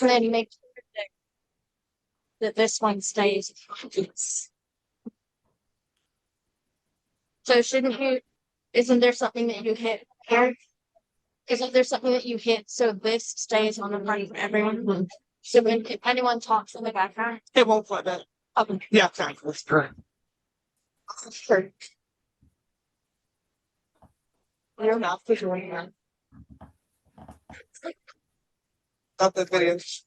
And then make sure that this one stays. So shouldn't you, isn't there something that you hit here? Isn't there something that you hit so this stays on the front for everyone? So when if anyone talks in the background, It won't play that. okay. Yeah, exactly. That's correct. Sure. You're not for doing that. Not the videos.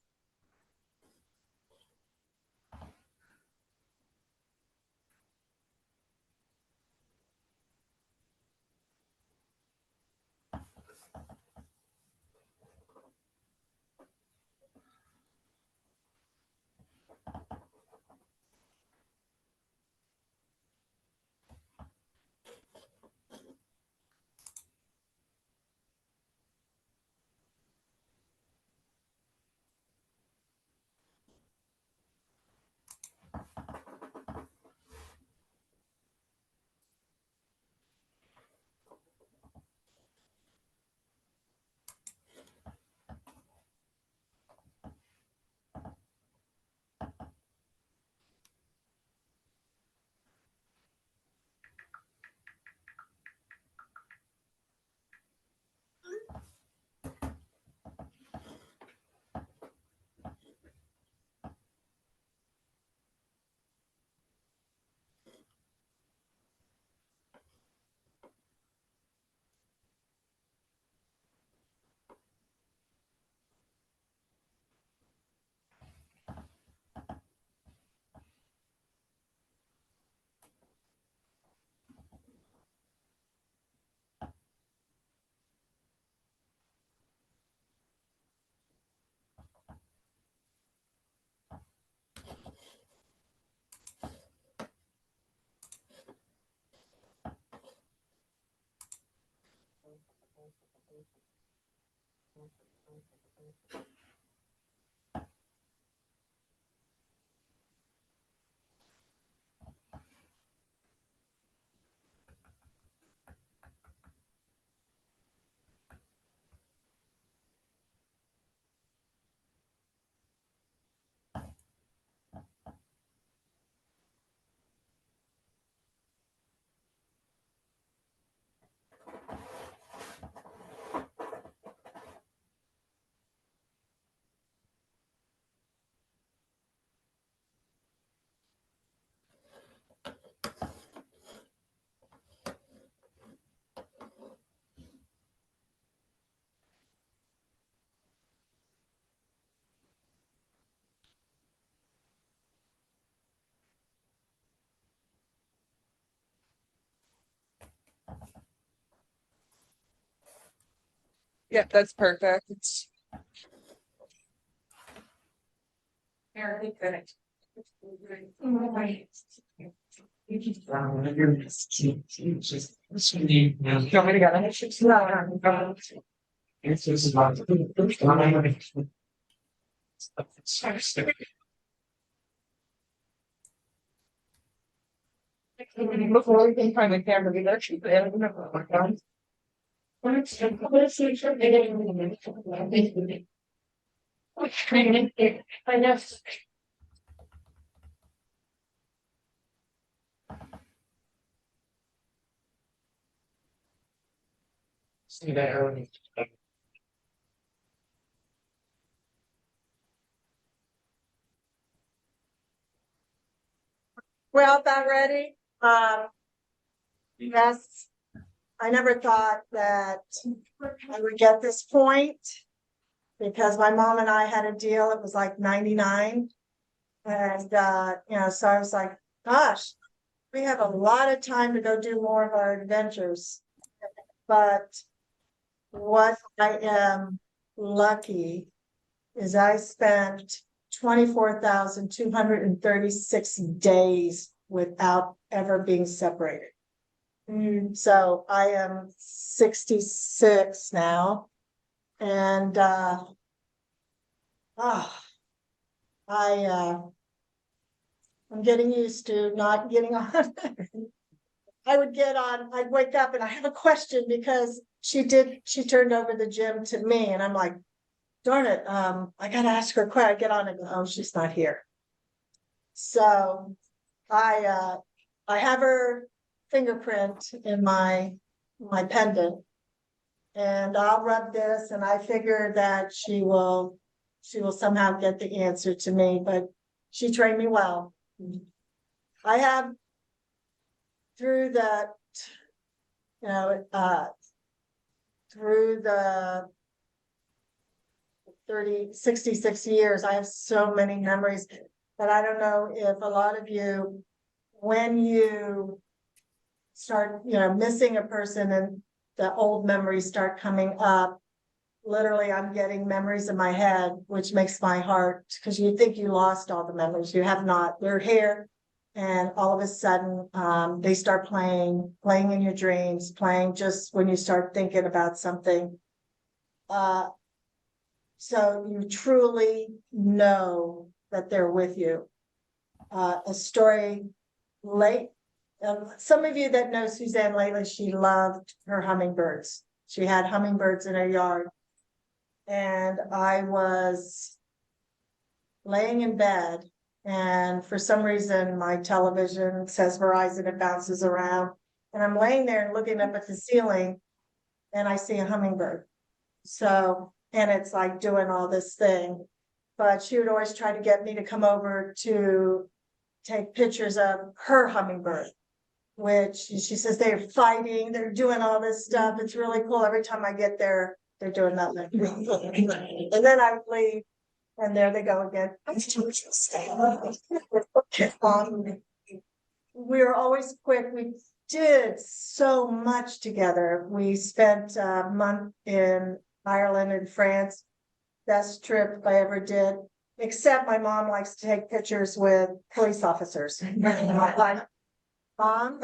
Yeah, that's perfect. Very good. Before we can find the camera, we actually I know. See that. We're all about ready. Yes, I never thought that I would get this point because my mom and I had a deal. It was like 99. And, so I was like, gosh, we have a lot of time to go do more of our adventures. But what I am lucky is I spent 24,236 days without ever being separated. So I am 66 now. And I'm getting used to not getting on. I'd wake up and I have a question because she turned over the gym to me and I'm like, darn it, I gotta ask her quick, I get on and go, oh, she's not here. So I have her fingerprint in my pendant. And I'll rub this and I figure that she will somehow get the answer to me, but she trained me well. I have through the, you know, through the 66 years, I have so many memories that I don't know if a lot of you, when you start, missing a person and the old memories start coming up, literally I'm getting memories in my head, which makes my heart, because you think you lost all the memories. You have not. They're here. And all of a sudden, they start playing in your dreams, playing just when you start thinking about something. So you truly know that they're with you. A story late. Some of you that know Suzanne lately, she loved her hummingbirds. She had hummingbirds in her yard. And I was laying in bed, and for some reason my television says Verizon, it bounces around. And I'm laying there and looking up at the ceiling, and I see a hummingbird. So, and it's like doing all this thing. But she would always try to get me to come over to take pictures of her hummingbird, which she says they're fighting, they're doing all this stuff. It's really cool. Every time I get there, they're doing nothing. And then I leave, and there they go again. We were always quick. We did so much together. We spent a month in Ireland and France. Best trip I ever did. Except my mom likes to take pictures with police officers. Like, Mom,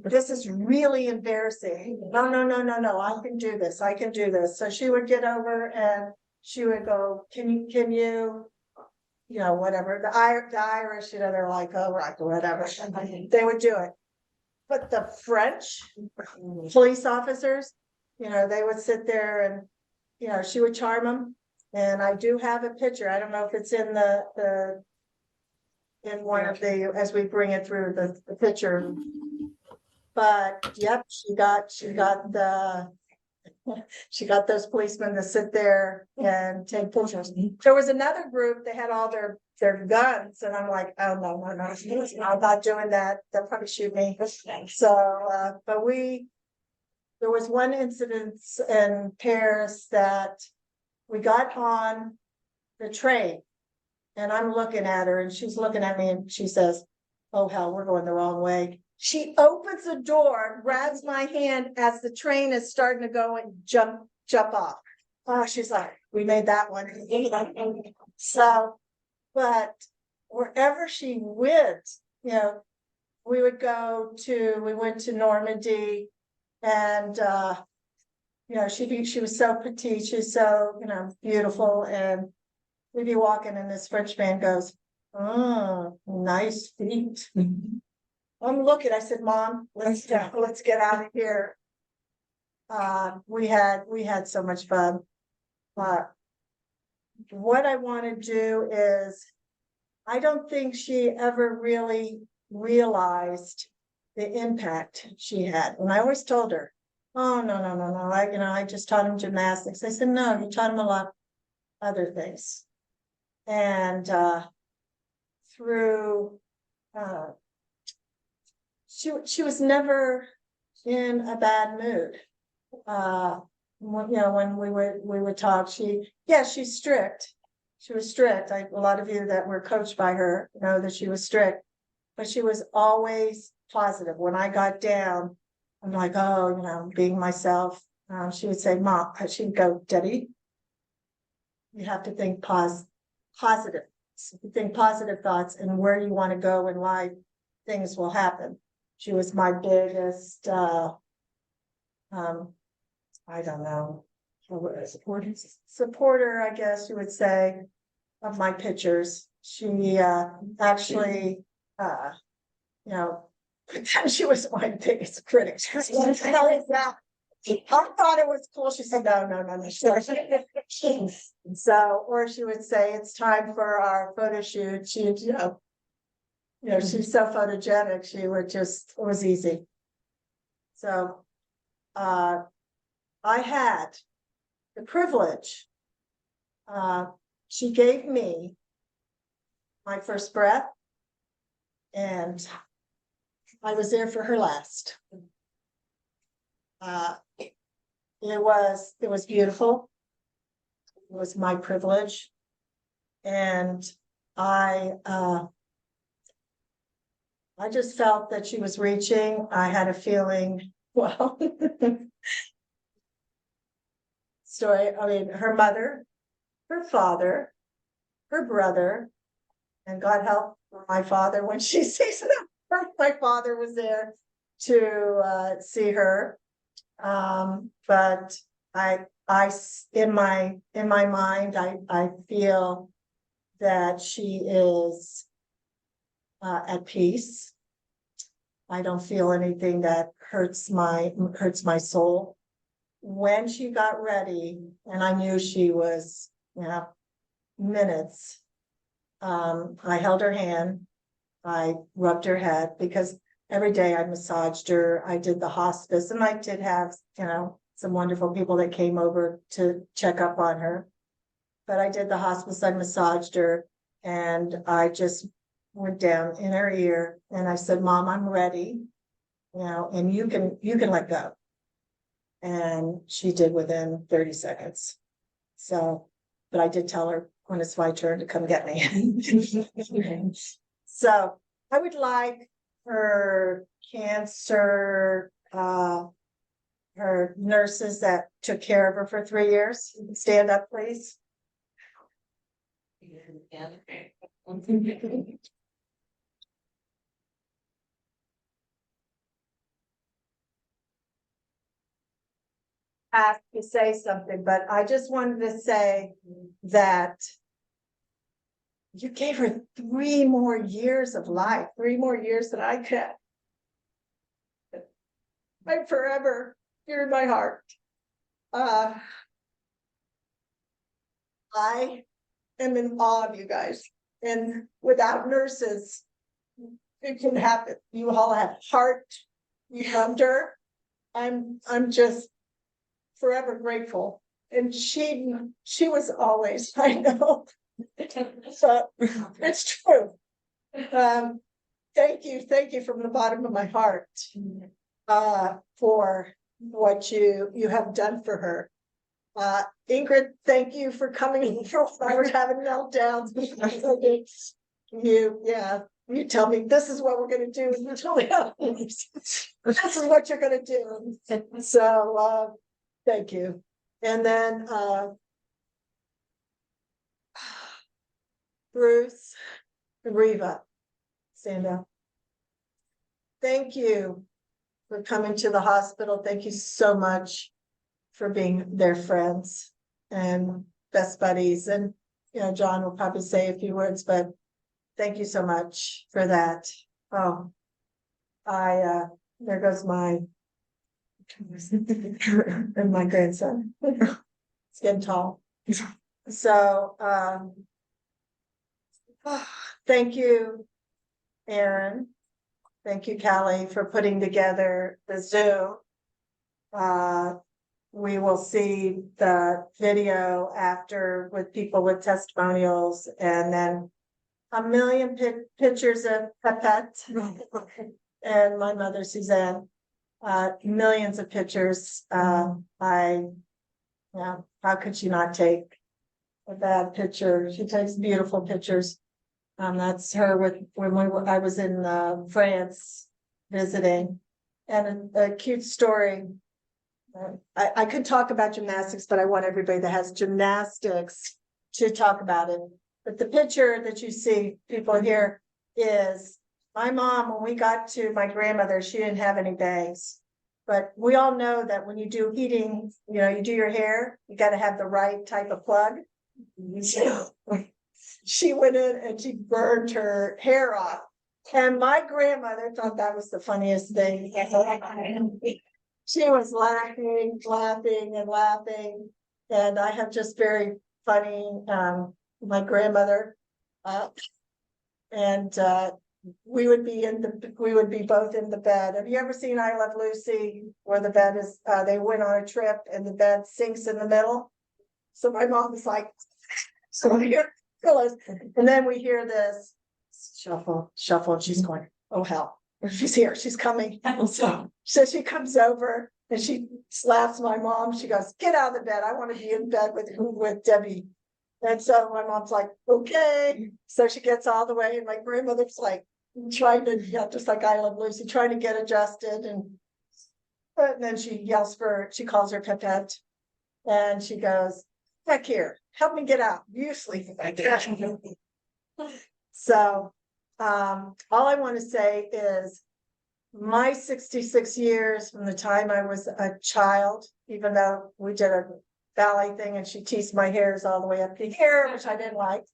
this is really embarrassing. No, I can do this. I can do this. So she would get over and she would go, can you, whatever. The Irish, they're like, oh, right, whatever. They would do it. But the French police officers, they would sit there and, she would charm them. And I do have a picture. I don't know if it's in in one of the, as we bring it through the picture. But yep, she got those policemen to sit there and take pictures. There was another group, they had all their guns, and I'm like, oh no, I'm not doing that. They'll probably shoot me. So but there was one incident in Paris that we got on the train. And I'm looking at her and she's looking at me and she says, oh hell, we're going the wrong way. She opens the door, grabs my hand as the train is starting to go and jump off. Oh, she's like, we made that one. So, but wherever she went, we went to Normandy, and she was so petite, she's so, beautiful, and we'd be walking and this French man goes, oh, nice feet. I'm looking, I said, Mom, let's get out of here. We had so much fun. What I want to do is, I don't think she ever really realized the impact she had. And I always told her, oh, no. I just taught him gymnastics. I said, no, you taught him a lot of other things. And through she was never in a bad mood. When we would talk, she's strict. She was strict. A lot of you that were coached by her know that she was strict, but she was always positive. When I got down, I'm like, oh, being myself. She would say, Mom, she'd go, Debbie, you have to think positive. Think positive thoughts, and where you want to go in life, things will happen. She was my biggest, I don't know, supporter, I guess you would say, of my pictures. She actually, she was my biggest critic. She was like, hell is that? I thought it was cool. She said, no. Sure. So, or she would say, it's time for our photo shoot. She'd, she's so photogenic. She would just, it was easy. So, I had the privilege. She gave me my first breath, and I was there for her last. It was beautiful. It was my privilege. And I just felt that she was reaching. I had a feeling, well, story. I mean, her mother, her father, her brother, and God help my father when she sees it. My father was there to see her. But in my mind, I feel that she is at peace. I don't feel anything that hurts my soul. When she got ready, and I knew she was, minutes, I held her hand, I rubbed her head, because every day I massaged her. I did the hospice, and I did have, some wonderful people that came over to check up on her. But I did the hospice, I massaged her, and I just went down in her ear, and I said, Mom, I'm ready, and you can let go. And she did within 30 seconds. So, but I did tell her when it's my turn to come get me. So I would like her cancer, her nurses that took care of her for 3 years. Stand up, please. Asked to say something, but I just wanted to say that you gave her 3 more years of life, 3 more years that I could. I'm forever here in my heart. I am in awe of you guys, and without nurses, it can happen. You all have heart. You loved her. I'm just forever grateful. And she was always, I know. So it's true. Thank you from the bottom of my heart for what you have done for her. Ingrid, thank you for coming in when I was having meltdowns. You tell me this is what we're going to do. You tell me this is what you're going to do. So thank you. And then Bruce and Reva, stand up. Thank you for coming to the hospital. Thank you so much for being their friends and best buddies. And, John will probably say a few words, but thank you so much for that. Oh, there goes my, and my grandson. It's getting tall. So, thank you, Aaron. Thank you, Callie, for putting together the Zoom. We will see the video after with people with testimonials, and then a million pictures of Pepette and my mother, Suzanne. Millions of pictures. How could she not take a bad picture? She takes beautiful pictures. That's her I was in France visiting, and a cute story. I could talk about gymnastics, but I want everybody that has gymnastics to talk about it. But the picture that you see people here is my mom. When we got to my grandmother, she didn't have any bangs, but we all know that when you do heating, you do your hair, you got to have the right type of plug. She went in and she burned her hair off. And my grandmother thought that was the funniest thing. she was laughing and laughing. And I have just very funny, my grandmother, and we would be both in the bed. Have you ever seen I Love Lucy, where the bed is, they went on a trip and the bed sinks in the middle? So my mom was like, so here pillows, and then we hear this shuffle, and she's going, oh hell, she's here, she's coming. So she comes over and she slaps my mom. She goes, get out of the bed. I want to be in bed with Debbie. And so my mom's like, okay. So she gets all the way, and my grandmother's like trying to, just like I Love Lucy, trying to get adjusted. And then she calls her Pipette, and she goes, back here, help me get out. You sleep back there. So all I want to say is my 66 years from the time I was a child, even though we did a ballet thing and she teased my hairs all the way up to here, which I didn't like,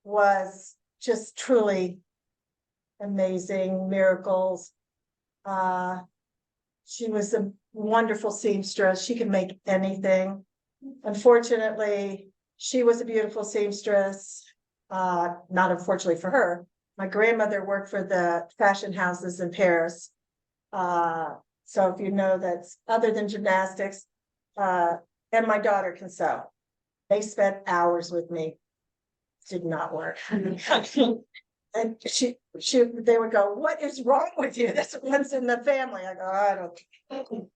was just truly amazing miracles. She was a wonderful seamstress. She could make anything. Unfortunately, she was a beautiful seamstress. Not unfortunately for her. My grandmother worked for the fashion houses in Paris. So if you know that's other than gymnastics, and my daughter can sew. They spent hours with me. Did not work. And they would go, what is wrong with you? This runs in the family. I go, I don't,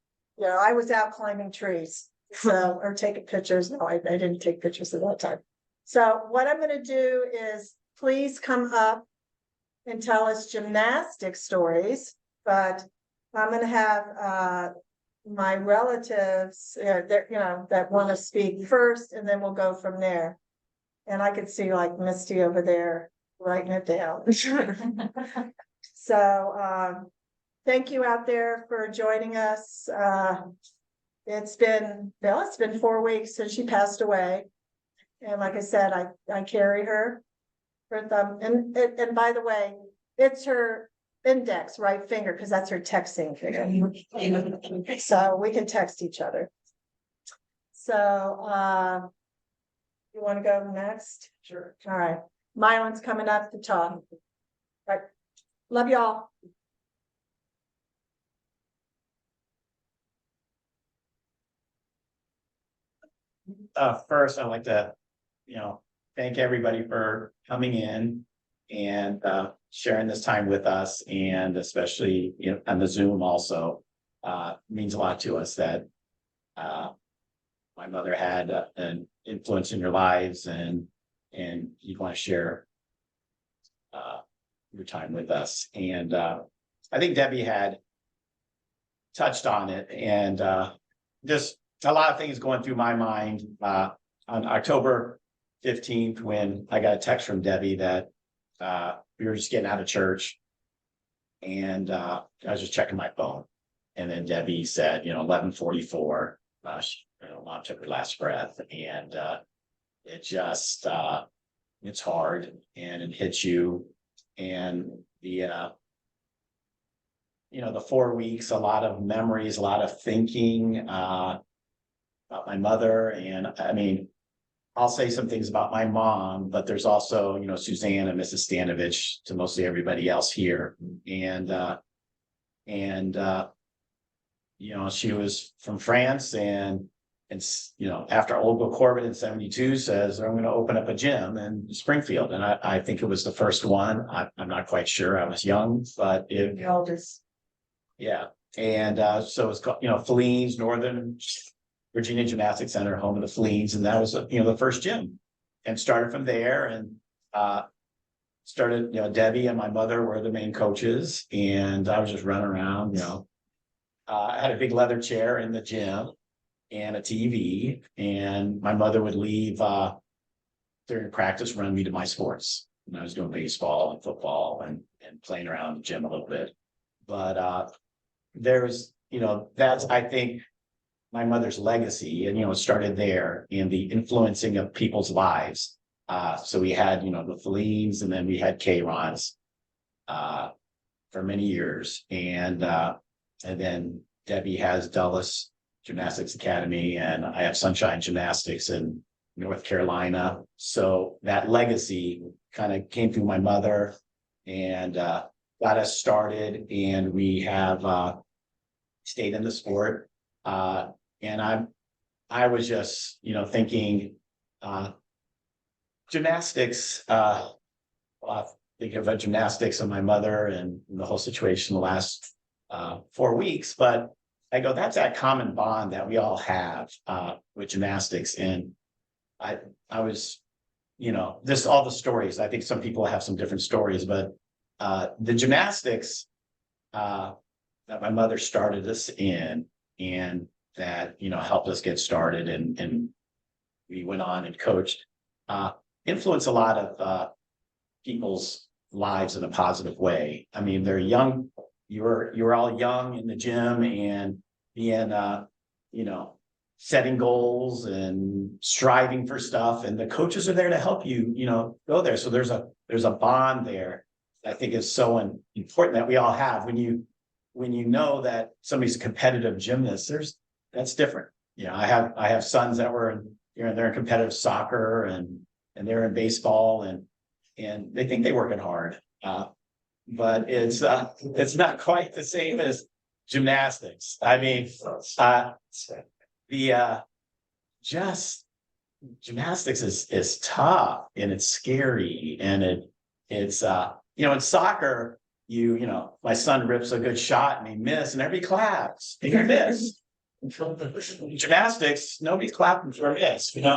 I was out climbing trees. So, or taking pictures. No, I didn't take pictures at that time. So what I'm going to do is please come up and tell us gymnastic stories, but I'm going to have my relatives that want to speak first, and then we'll go from there. And I could see like Misty over there writing it down. So thank you out there for joining us. It's been 4 weeks since she passed away. And like I said, I carry her thumb. And by the way, it's her index right finger, because that's her texting finger. So we can text each other. So you want to go next? Sure. All right. Mylan's coming up to talk. All right. Love y'all. First, I'd like to, thank everybody for coming in and sharing this time with us, and especially on the Zoom also. Means a lot to us that my mother had an influence in your lives, and you'd want to share your time with us. And I think Debbie had touched on it, and just a lot of things going through my mind. On October 15th, when I got a text from Debbie that we were just getting out of church, and I was just checking my phone, and then Debbie said, 11:44, Mom took her last breath, and it just it's hard, and it hits you, and the 4 weeks, a lot of memories, a lot of thinking about my mother. And I mean, I'll say some things about my mom, but there's also, Suzanne and Mrs. Stanovich to mostly everybody else here. And she was from France, and after Olga Corbett in 72 says, I'm going to open up a gym in Springfield. And I think it was the first one. I'm not quite sure. I was young, but The oldest. yeah. And so it's called, Fellines, Northern Virginia Gymnastics Center, home of the Fellines. And that was, the first gym, and started from there, and started, Debbie and my mother were the main coaches, and I was just running around, I had a big leather chair in the gym and a TV, and my mother would leave during practice, run me to my sports. And I was doing baseball and football and playing around the gym a little bit. But there's, that's, I think, my mother's legacy, and, it started there in the influencing of people's lives. So we had, the Fellines, and then we had K-Rons for many years. And and then Debbie has Dulles Gymnastics Academy, and I have Sunshine Gymnastics in North Carolina. So that legacy kind of came through my mother and got us started, and we have stayed in the sport. And I was just, thinking gymnastics, think of gymnastics of my mother and the whole situation the last 4 weeks, but I go, that's that common bond that we all have with gymnastics. And I was, just all the stories. I think some people have some different stories, but the gymnastics that my mother started us in, and that, helped us get started, and we went on and coached, influence a lot of people's lives in a positive way. I mean, they're young. You're all young in the gym and being, setting goals and striving for stuff. And the coaches are there to help you, go there. So there's a bond there. I think is so important that we all have when you know that somebody's a competitive gymnast. That's different. I have sons that were they're in competitive soccer and they're in baseball and they think they're working hard. But it's not quite the same as gymnastics. I mean, gymnastics is tough and it's scary, and it's in soccer, my son rips a good shot and he missed and everybody claps and you miss. Gymnastics, nobody's clapping for a miss. You're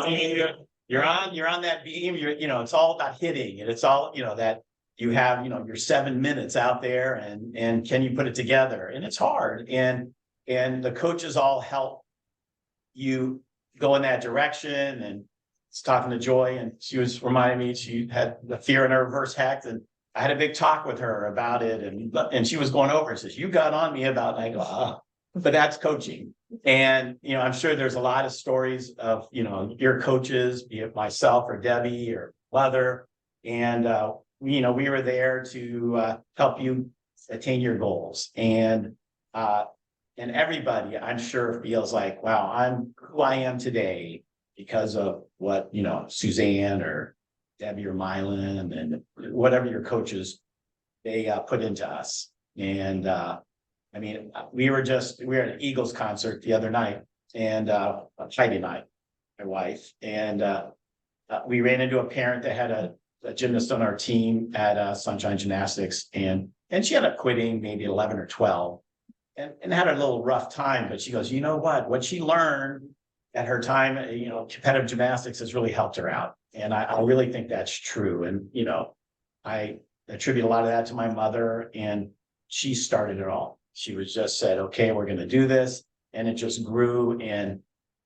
on that beam. It's all about hitting, and it's all that you have. Your 7 minutes out there, and can you put it together? And it's hard, and the coaches all help you go in that direction. And it's talking to Joy, and she was reminding me she had the fear in her reverse hex, and I had a big talk with her about it, and she was going over and says, "You got on me about," and I go, but that's coaching. And, I'm sure there's a lot of stories of, your coaches, be it myself or Debbie or mother. And, we were there to help you attain your goals. And everybody, I'm sure, feels like, wow, I'm who I am today because of what, Suzanne or Debbie or Mylan and whatever your coaches, they put into us. And, we were at an Eagles concert the other night, and Heidi and I, my wife, and we ran into a parent that had a gymnast on our team at Sunshine Gymnastics, and she ended up quitting maybe 11 or 12, and had a little rough time. But she goes, you know what she learned at her time, competitive gymnastics has really helped her out, and I really think that's true. And I attribute a lot of that to my mother, and she started it all. She was just said, okay, we're going to do this. And it just grew. And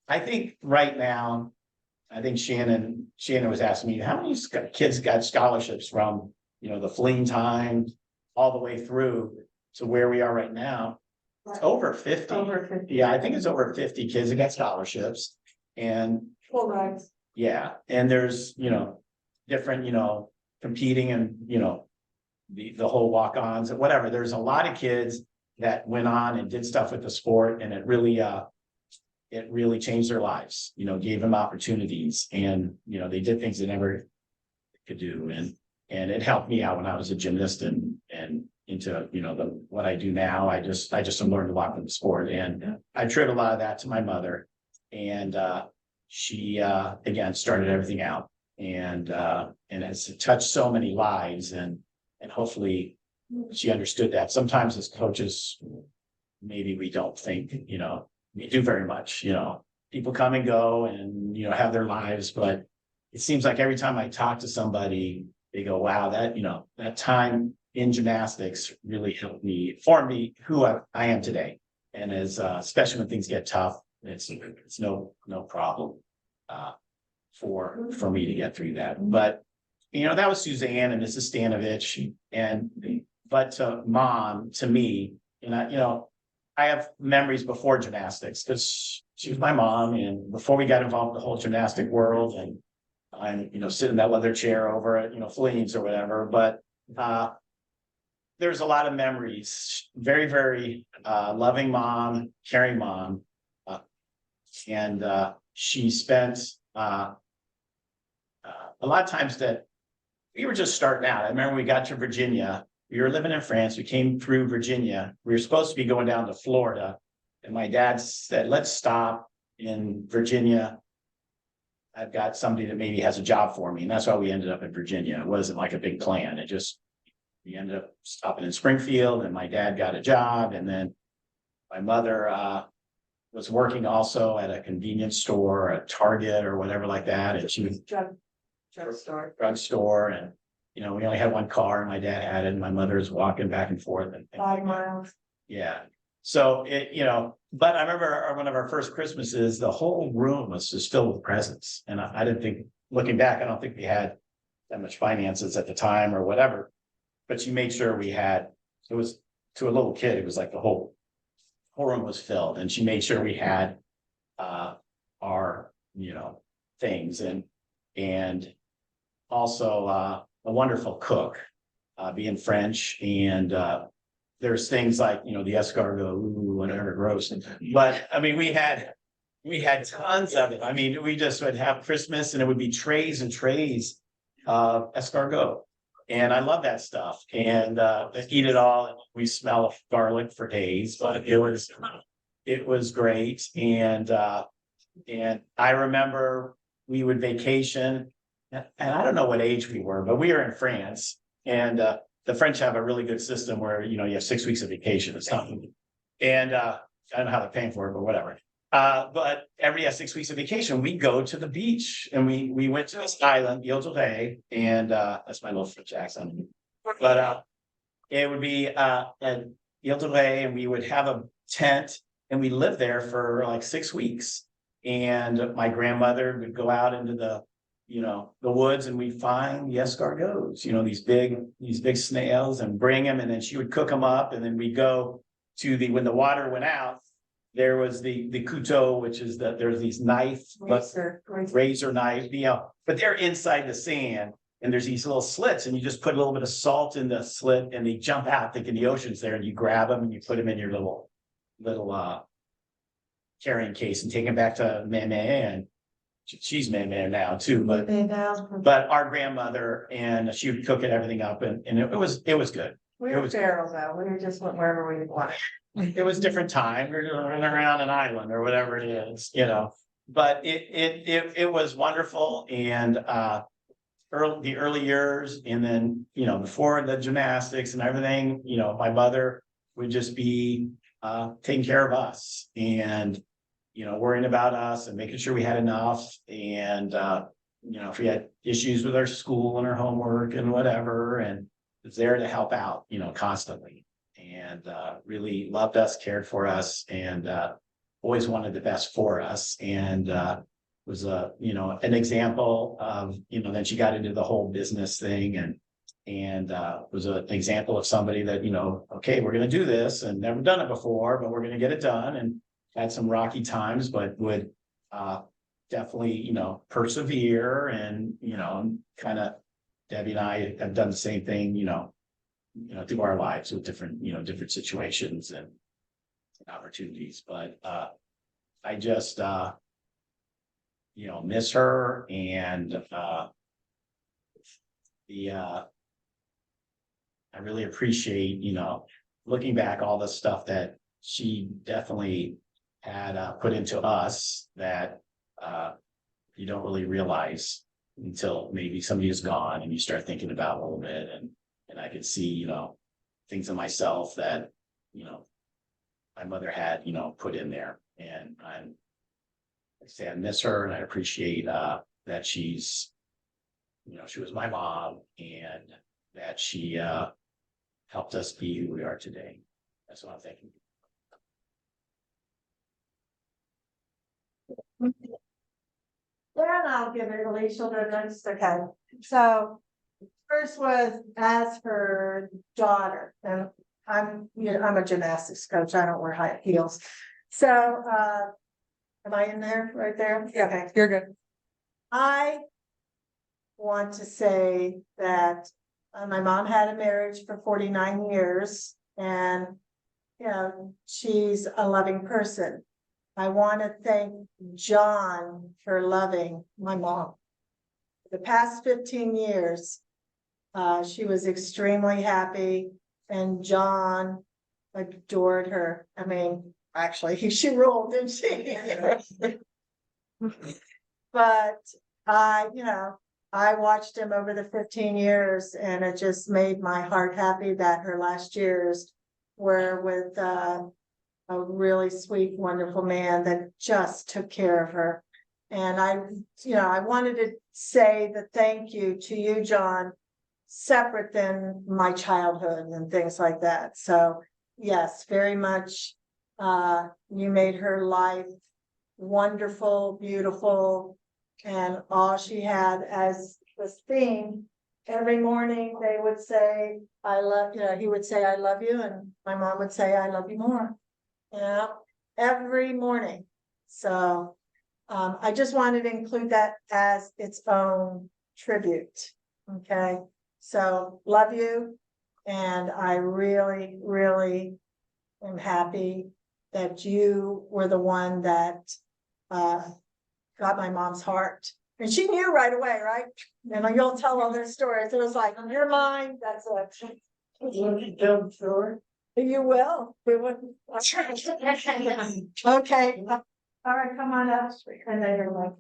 I think right now, Shannon was asking me, how many kids got scholarships from, the fleeing time all the way through to where we are right now? It's over 50. Over 50. Yeah, I think it's over 50 kids that got scholarships. And Full rides. yeah. And there's, different, competing and, the whole walk-ons and whatever. There's a lot of kids that went on and did stuff with the sport, and it really changed their lives, gave them opportunities, and, they did things they never could do. And it helped me out when I was a gymnast and into, what I do now. I just learned a lot from the sport, and I attribute a lot of that to my mother. And she, again, started everything out, and has touched so many lives, and hopefully she understood that. Sometimes as coaches, maybe we don't think, we do very much, people come and go and, have their lives, but it seems like every time I talk to somebody, they go, wow, that time in gymnastics really helped me, form me who I am today. And especially when things get tough, it's no problem, for me to get through that. But, that was Suzanne and Mrs. Stanovich, but Mom, to me, and I have memories before gymnastics because she was my mom, and before we got involved in the whole gymnastic world, and I'm, sitting in that leather chair over at, Fleems or whatever. But there's a lot of memories. Very, very loving mom, caring mom. And she spent a lot of times that we were just starting out. I remember we got to Virginia. We were living in France. We came through Virginia. We were supposed to be going down to Florida. And my dad said, let's stop in Virginia. I've got somebody that maybe has a job for me. And that's why we ended up in Virginia. It wasn't like a big plan. It just, we ended up stopping in Springfield, and my dad got a job. And then my mother was working also at a convenience store, a Target or whatever like that. And she was drugstore. And, you know, we only had one car, and my dad had it, and my mother was walking back and forth and 5 miles. yeah. So it, you know, but I remember one of our first Christmases, the whole room was just filled with presents. And I didn't think, looking back, I don't think we had that much finances at the time or whatever. But she made sure we had, it was to a little kid, it was like the whole room was filled, and she made sure we had our, you know, things, and also a wonderful cook, being French, and there's things like, you know, the escargot, ooh, whatever, gross. But I mean, we had tons of it. I mean, we just would have Christmas, and it would be trays and trays of escargot. And I love that stuff. And eat it all. And we smell of garlic for days, but it was great. And I remember we would vacation, and I don't know what age we were, but we were in France, and the French have a really good system where, you know, you have 6 weeks of vacation or something. And I don't know how they're paying for it, but whatever. But every 6 weeks of vacation, we go to the beach, and we went to this island, Ile de Ré, and that's my little French accent. But it would be at Ile de Ré, and we would have a tent, and we lived there for like 6 weeks. And my grandmother would go out into the, you know, the woods, and we find the escargots, you know, these big snails, and bring them, and then she would cook them up, and then we go to when the water went out, there was the couteau, which is there's these razor knife, you know, but they're inside the sand, and there's these little slits, and you just put a little bit of salt in the slit, and they jump out thinking the ocean's there, and you grab them and you put them in your little carrying case and take them back to Mama, and she's Mama now too, but our grandmother, and she would cook it, everything up, and it was good. We were feral though. We just went wherever we wanted. It was different time. We were running around an island or whatever it is, you know, but it was wonderful. And the early years, and then, you know, before the gymnastics and everything, you know, my mother would just be taking care of us, and, you know, worrying about us and making sure we had enough. And you know, if we had issues with our school and our homework and whatever, and was there to help out, you know, constantly. And really loved us, cared for us, and always wanted the best for us. And was you know, an example of, you know, then she got into the whole business thing, and was an example of somebody that, you know, okay, we're going to do this, and never done it before, but we're going to get it done. And had some rocky times, but would definitely, you know, persevere, and, you know, kind of, Debbie and I have done the same thing, you know, through our lives with different, you know, different situations and opportunities. But I just, you know, miss her, and I really appreciate, you know, looking back, all the stuff that she definitely had put into us that you don't really realize until maybe somebody is gone, and you start thinking about a little bit. And I could see, you know, things in myself that, you know, my mother had, you know, put in there. And I say I miss her, and I appreciate that she's, you know, she was my mom, and that she helped us be who we are today. That's what I'm thinking. Then I'll give it Alicia the next. Okay. So first was as her daughter, and I'm a gymnastics coach. I don't wear high heels. So am I in there right there? Yeah, Okay. you're good. I want to say that My mom had a marriage for 49 years and, you know, she's a loving person. I want to thank John for loving my mom. The past 15 years, she was extremely happy and John adored her. I mean, actually, she ruled, didn't she? But you know, I watched him over the 15 years and it just made my heart happy that her last years were with a really sweet, wonderful man that just took care of her. And I wanted to say the thank you to you, John, separate than my childhood and things like that. So yes, very much, you made her life wonderful, beautiful, and all she had as this theme. Every morning they would say, I love, you know, he would say, I love you, and my mom would say, I love you more. You know, every morning. So I just wanted to include that as its own tribute. Okay, so love you. And I really, really am happy that you were the one that got my mom's heart. And she knew right away, right? And you'll tell all their stories. It was like, you're mine, that's it. You will. We wouldn't. Okay. All right, come on up. And then you're like.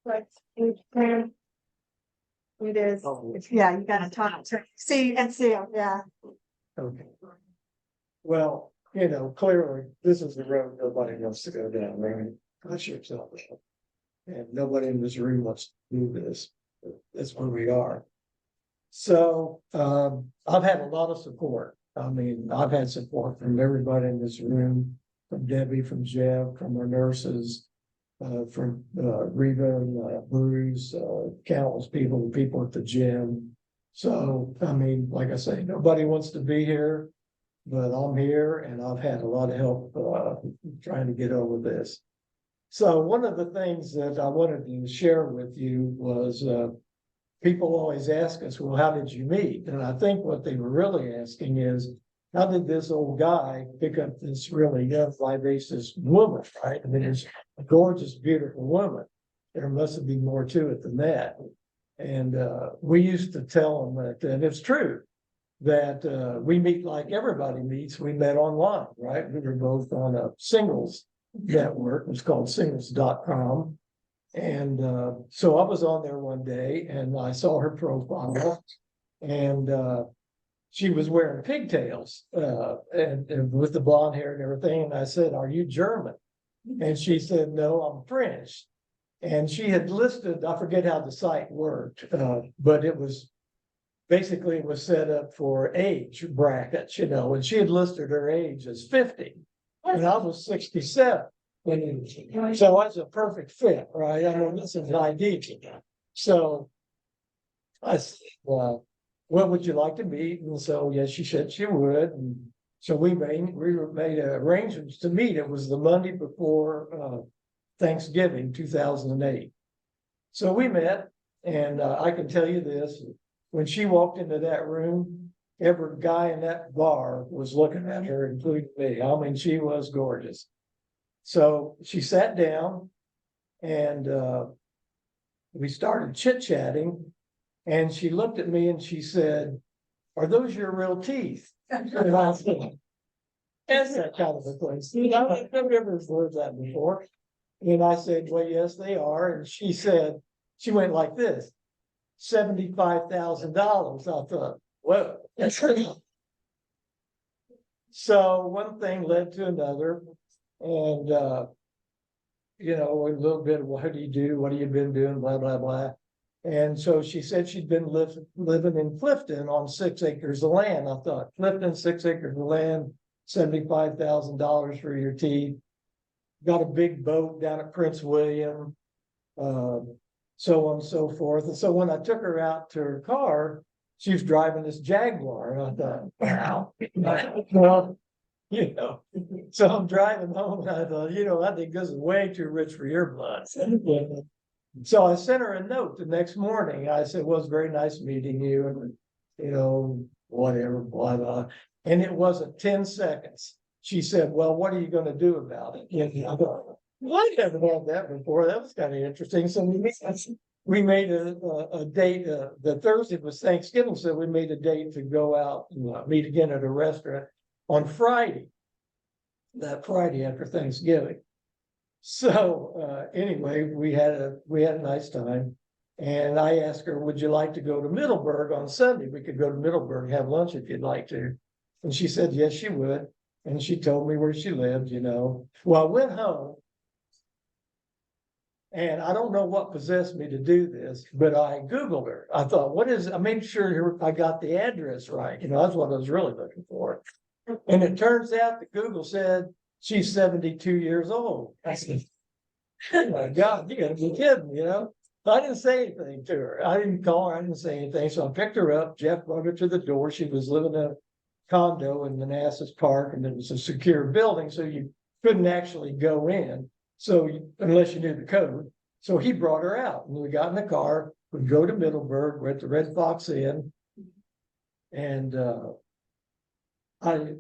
Right. It is. Yeah, you gotta talk to see and see them, yeah. Okay. Well, you know, clearly, this is the road nobody wants to go down, right? Push yourself. And nobody in this room wants to do this. That's where we are. So, I've had a lot of support. I mean, I've had support from everybody in this room, from Debbie, from Jeff, from our nurses, from Reva and Bruce, countless people at the gym. So, I mean, like I say, nobody wants to be here, but I'm here and I've had a lot of help trying to get over this. So one of the things that I wanted to share with you was people always ask us, well, how did you meet? And I think what they were really asking is, how did this old guy pick up this really young, vivacious woman, right? I mean, it's a gorgeous, beautiful woman. There must be more to it than that. And we used to tell them that, and it's true, that we meet like everybody meets. We met online, right? We were both on a singles network. It was called singles.com. And so I was on there one day and I saw her profile and she was wearing pigtails and with the blonde hair and everything. And I said, are you German? And she said, no, I'm French. And she had listed, I forget how the site worked, but it was basically it was set up for age brackets, you know, and she had listed her age as 50 and I was 67. So that's a perfect fit, right? I mean, this is an idea. So I said, what would you like to meet? And so, yes, she said she would. And so we made arrangements to meet. It was the Monday before Thanksgiving, 2008. So we met, and I can tell you this, when she walked into that room, every guy in that bar was looking at her, including me. I mean, she was gorgeous. So she sat down and we started chit-chatting and she looked at me and she said, are those your real teeth? And I said, that's that kind of a place. You know, I've never heard that before. And I said, well, yes, they are. And she said, she went like this, $75,000. I thought, whoa, that's enough. So one thing led to another. And, you know, a little bit of what do you do? What have you been doing? Blah, blah, blah. And so she said she'd been living in Clifton on 6 acres of land. I thought, Clifton, 6 acres of land, $75,000 for your teeth. Got a big boat down at Prince William, so on and so forth. And so when I took her out to her car, she was driving this Jaguar. And I thought, wow, well, you know, so I'm driving home and I thought, you know, I think this is way too rich for your blood. So I sent her a note the next morning. I said, well, it was very nice meeting you and, you know, whatever, blah, blah. And it wasn't 10 seconds. She said, well, what are you gonna do about it? And I go, well, I haven't had that before. That was kind of interesting. So we made a date, the Thursday was Thanksgiving, so we made a date to go out and meet again at a restaurant on Friday. That Friday after Thanksgiving. So anyway, we had a nice time. And I asked her, would you like to go to Middleburg on Sunday? We could go to Middleburg and have lunch if you'd like to. And she said, yes, she would. And she told me where she lived, you know. Well, I went home. And I don't know what possessed me to do this, but I Googled her. I thought, I made sure I got the address right. You know, that's what I was really looking for. And it turns out that Google said she's 72 years old. I said, oh my God, you gotta be kidding, you know? I didn't say anything to her. I didn't call her. I didn't say anything. So I picked her up. Jeff brought her to the door. She was living in a condo in Manassas Park, and it was a secure building, so you couldn't actually go in. So unless you knew the code. So he brought her out, and we got in the car. We go to Middleburg. We're at the Red Fox Inn, and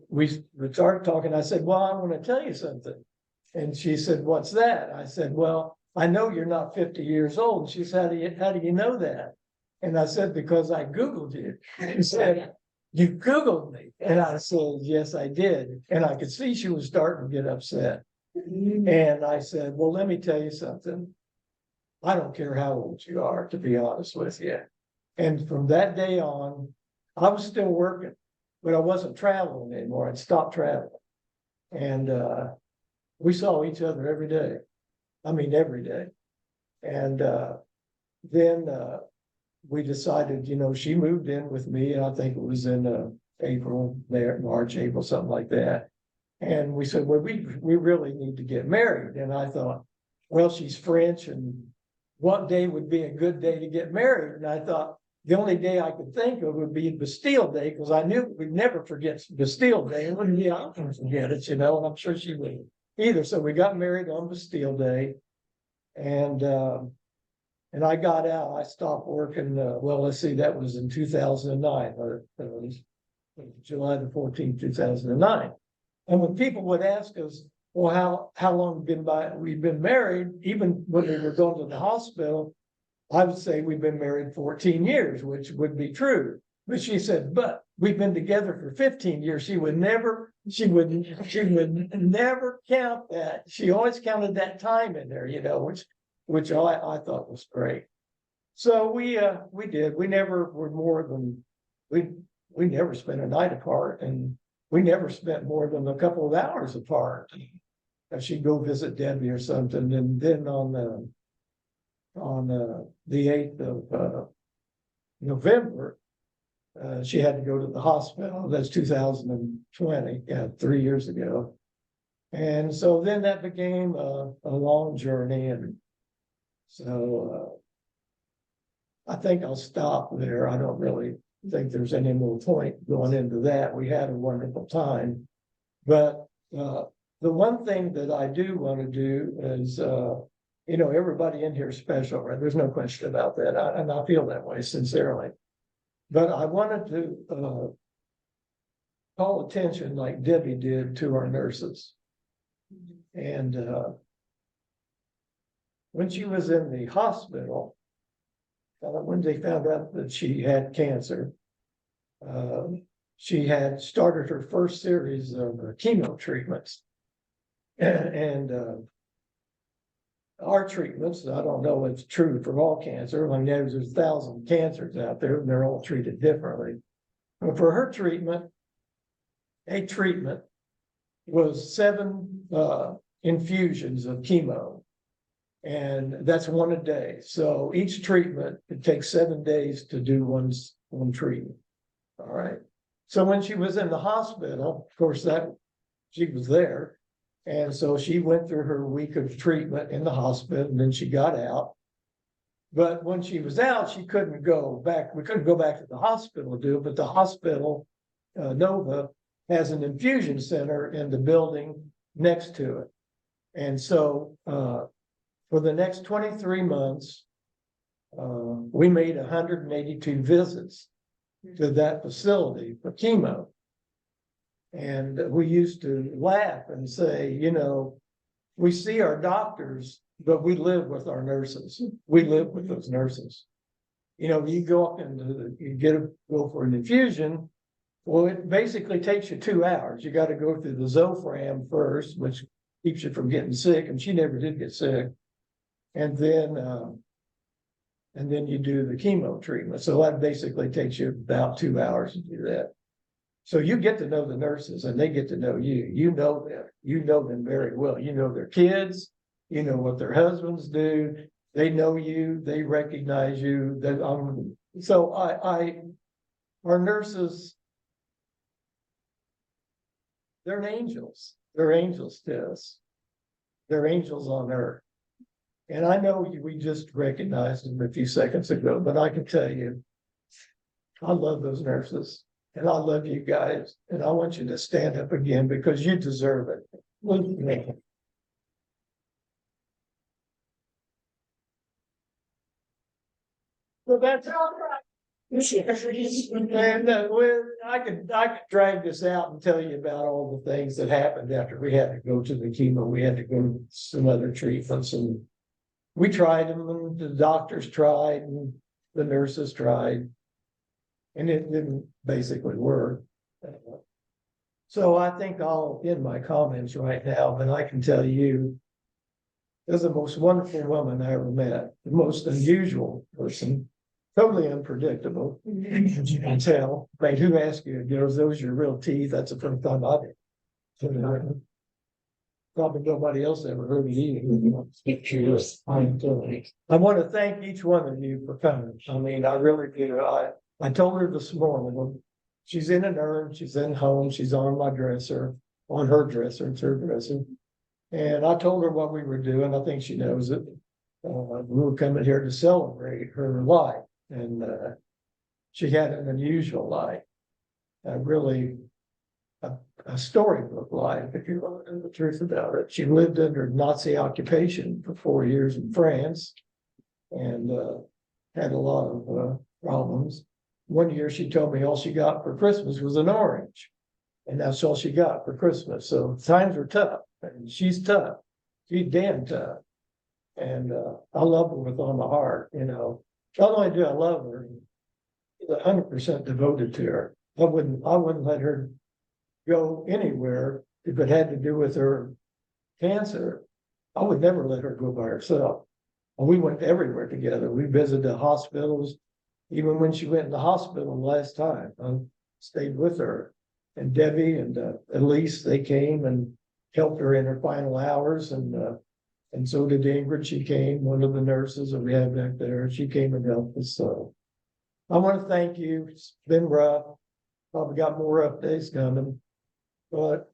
we started talking. I said, well, I want to tell you something. And she said, what's that? I said, well, I know you're not 50 years old. And she said, how do you know that? And I said, because I Googled you. She said, you Googled me. And I said, yes, I did. And I could see she was starting to get upset. And I said, well, let me tell you something. I don't care how old you are, to be honest with you. And from that day on, I was still working, but I wasn't traveling anymore. I'd stopped traveling. And we saw each other every day. I mean, every day. And then we decided, you know, she moved in with me, and I think it was in April, March, April, something like that. And we said, well, we really need to get married. And I thought, well, she's French, and what day would be a good day to get married? And I thought the only day I could think of would be Bastille Day, because I knew we'd never forget Bastille Day. And wouldn't be I wouldn't forget it, you know, and I'm sure she would either. So we got married on Bastille Day, and I got out. I stopped working. Well, let's see, that was in 2009, or it was July the 14th, 2009. And when people would ask us, well, how long we've been married, even when we were going to the hospital, I would say we've been married 14 years, which would be true. But she said, but we've been together for 15 years. She would never count that. She always counted that time in there, you know, which I thought was great. So we did. We never were more than we never spent a night apart, and we never spent more than a couple of hours apart. If she'd go visit Debbie or something, and then on the 8th of November, she had to go to the hospital. That's 2020, 3 years ago. And so then that became a long journey. And so I think I'll stop there. I don't really think there's any more point going into that. We had a wonderful time. But the one thing that I do want to do is, you know, everybody in here is special, right? There's no question about that. And I feel that way sincerely. But I wanted to call attention, like Debbie did, to our nurses. And when she was in the hospital, when they found out that she had cancer, she had started her first series of chemo treatments. And our treatments, I don't know if it's true for all cancer. I mean, there's 1,000 cancers out there, and they're all treated differently. But for her treatment, a treatment was 7 infusions of chemo. And that's 1 a day. So each treatment, it takes 7 days to do one treatment. All right. So when she was in the hospital, of course, she was there. And so she went through her week of treatment in the hospital, and then she got out. But when she was out, she couldn't go back. We couldn't go back to the hospital to do it, but the hospital, Nova, has an infusion center in the building next to it. And so For the next 23 months, we made 182 visits to that facility for chemo. And we used to laugh and say, you know, we see our doctors, but we live with our nurses. We live with those nurses. You know, you go up and go for an infusion. Well, it basically takes you 2 hours. You got to go through the Zofran first, which keeps you from getting sick, and she never did get sick. And then you do the chemo treatment. So that basically takes you about 2 hours to do that. So you get to know the nurses and they get to know you. You know them. You know them very well. You know their kids. You know what their husbands do. They know you. They recognize you. That our nurses, they're angels. They're angels to us. They're angels on earth. And I know we just recognized them a few seconds ago, but I can tell you, I love those nurses and I love you guys. And I want you to stand up again because you deserve it. So that's all right. And I could drag this out and tell you about all the things that happened after we had to go to the chemo. We had to go to some other treatments, and we tried them, and the doctors tried, and the nurses tried, and it didn't basically work. So I think I'll end my comments right now, but I can tell you, there's the most wonderful woman I ever met, the most unusual person. Totally unpredictable, as you can tell. Like, who asked you, those your real teeth? That's the first time I did. Probably nobody else ever heard of you. I want to thank each one of you for coming. I mean, I really do. I told her this morning, she's in an urn, she's in home, she's on my dresser, on her dresser, it's her dresser. And I told her what we were doing. I think she knows it. We were coming here to celebrate her life. And she had an unusual life, really a storybook life, if you want to know the truth about it. She lived under Nazi occupation for 4 years in France and had a lot of problems. One year she told me all she got for Christmas was an orange, and that's all she got for Christmas. So times are tough, and she's tough. She's damn tough. And I love her with all my heart, you know. Not only do I love her, she's 100% devoted to her. I wouldn't let her go anywhere if it had to do with her cancer. I would never let her go by herself. And we went everywhere together. We visited hospitals. Even when she went in the hospital last time, I stayed with her. And Debbie and Elise, they came and helped her in her final hours. And so did Ingrid. She came, one of the nurses that we had back there. She came and helped us. So I want to thank you. It's been rough. Probably got more updates coming, but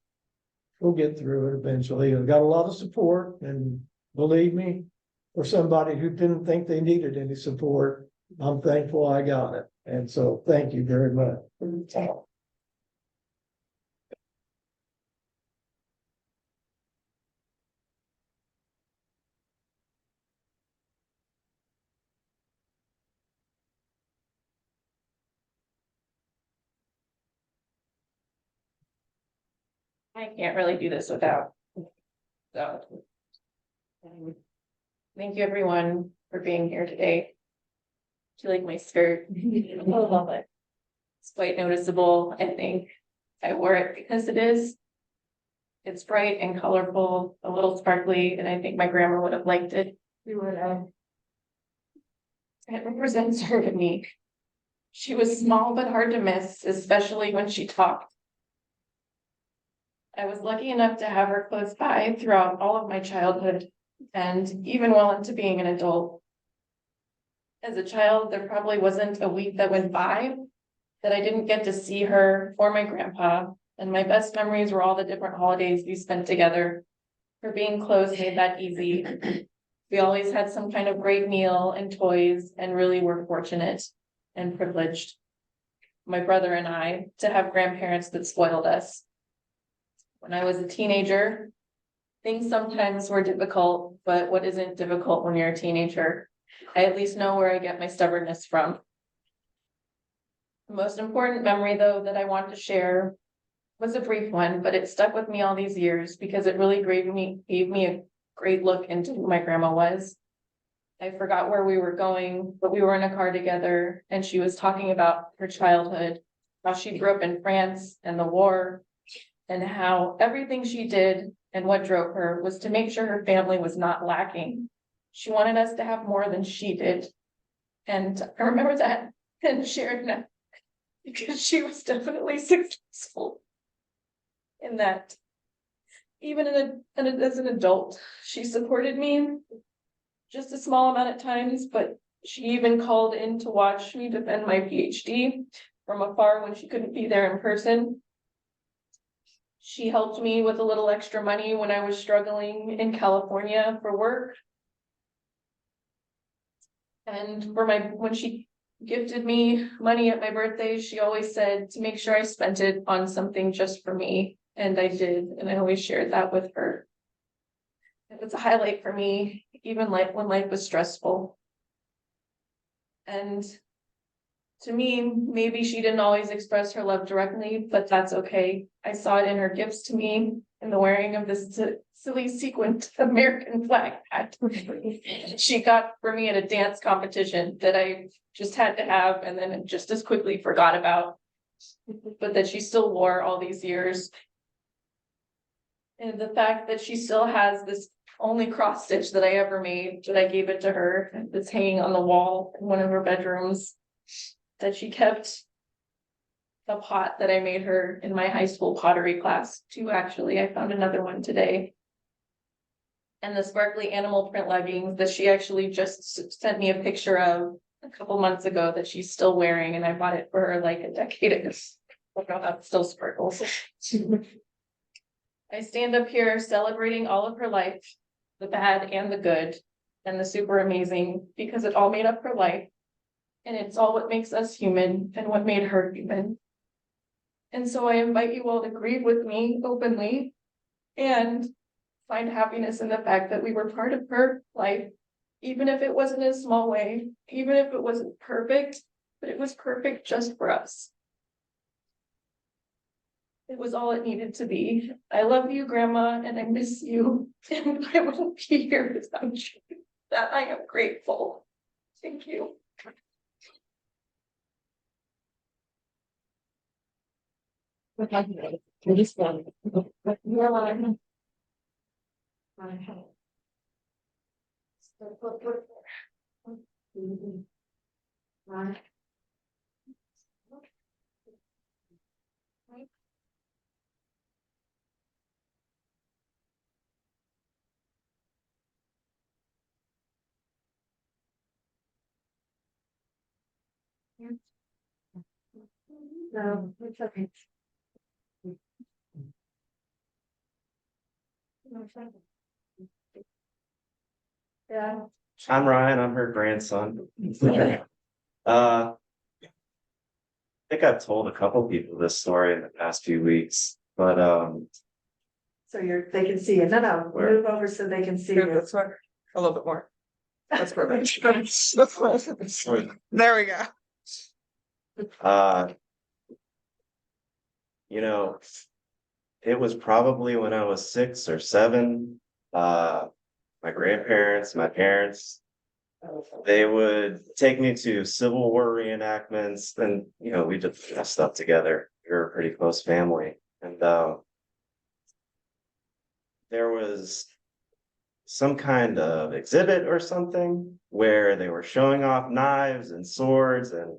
we'll get through it eventually. I've got a lot of support, and believe me, for somebody who didn't think they needed any support, I'm thankful I got it. And so thank you very much. I can't really do this without. So. Thank you everyone for being here today. Do you like my skirt? I love it. It's quite noticeable. I think I wore it because it's bright and colorful, a little sparkly, and I think my grandma would have liked it. We would have. It represents her to me. She was small but hard to miss, especially when she talked. I was lucky enough to have her close by throughout all of my childhood and even well into being an adult. As a child, there probably wasn't a week that went by that I didn't get to see her or my grandpa, and my best memories were all the different holidays we spent together. Her being close made that easy. We always had some kind of great meal and toys, and really were fortunate and privileged, my brother and I, to have grandparents that spoiled us. When I was a teenager, things sometimes were difficult, but what isn't difficult when you're a teenager? I at least know where I get my stubbornness from. The most important memory, though, that I want to share was a brief one, but it stuck with me all these years because it really gave me a great look into who my grandma was. I forgot where we were going, but we were in a car together and she was talking about her childhood, how she grew up in France and the war, and how everything she did and what drove her was to make sure her family was not lacking. She wanted us to have more than she did. And I remember that and shared that because she was definitely successful in that. Even as an adult, she supported me just a small amount of times, but she even called in to watch me defend my PhD from afar when she couldn't be there in person. She helped me with a little extra money when I was struggling in California for work. And when she gifted me money at my birthday, she always said to make sure I spent it on something just for me. And I did, and I always shared that with her. It was a highlight for me, even like when life was stressful. And to me, maybe she didn't always express her love directly, but that's okay. I saw it in her gifts to me, in the wearing of this silly sequined American flag hat she got for me at a dance competition that I just had to have and then just as quickly forgot about, but that she still wore all these years. And the fact that she still has this only cross stitch that I ever made, that I gave it to her, that's hanging on the wall in one of her bedrooms, that she kept a pot that I made her in my high school pottery class too, actually. I found another one today. And the sparkly animal print leggings that she actually just sent me a picture of a couple months ago that she's still wearing, and I bought it for her like a decade ago. I don't know how it still sparkles. I stand up here celebrating all of her life, the bad and the good, and the super amazing, because it all made up her life. And it's all what makes us human and what made her human. And so I invite you all to grieve with me openly and find happiness in the fact that we were part of her life, even if it wasn't in a small way, even if it wasn't perfect, but it was perfect just for us. It was all it needed to be. I love you, Grandma, and I miss you. And I wouldn't be here without you. That I am grateful. Thank you. No, it's okay. Yeah. I'm Ryan, I'm her grandson. I think I've told a couple people this story in the past few weeks, but So they can see you. No, Where? move over so they can see Here, you. that's one, a little bit more. That's perfect. There we go. uh it was probably when I was 6 or 7. My grandparents, my parents, they would take me to Civil War reenactments, and we did that stuff together. We were a pretty close family. And there was some kind of exhibit or something where they were showing off knives and swords, and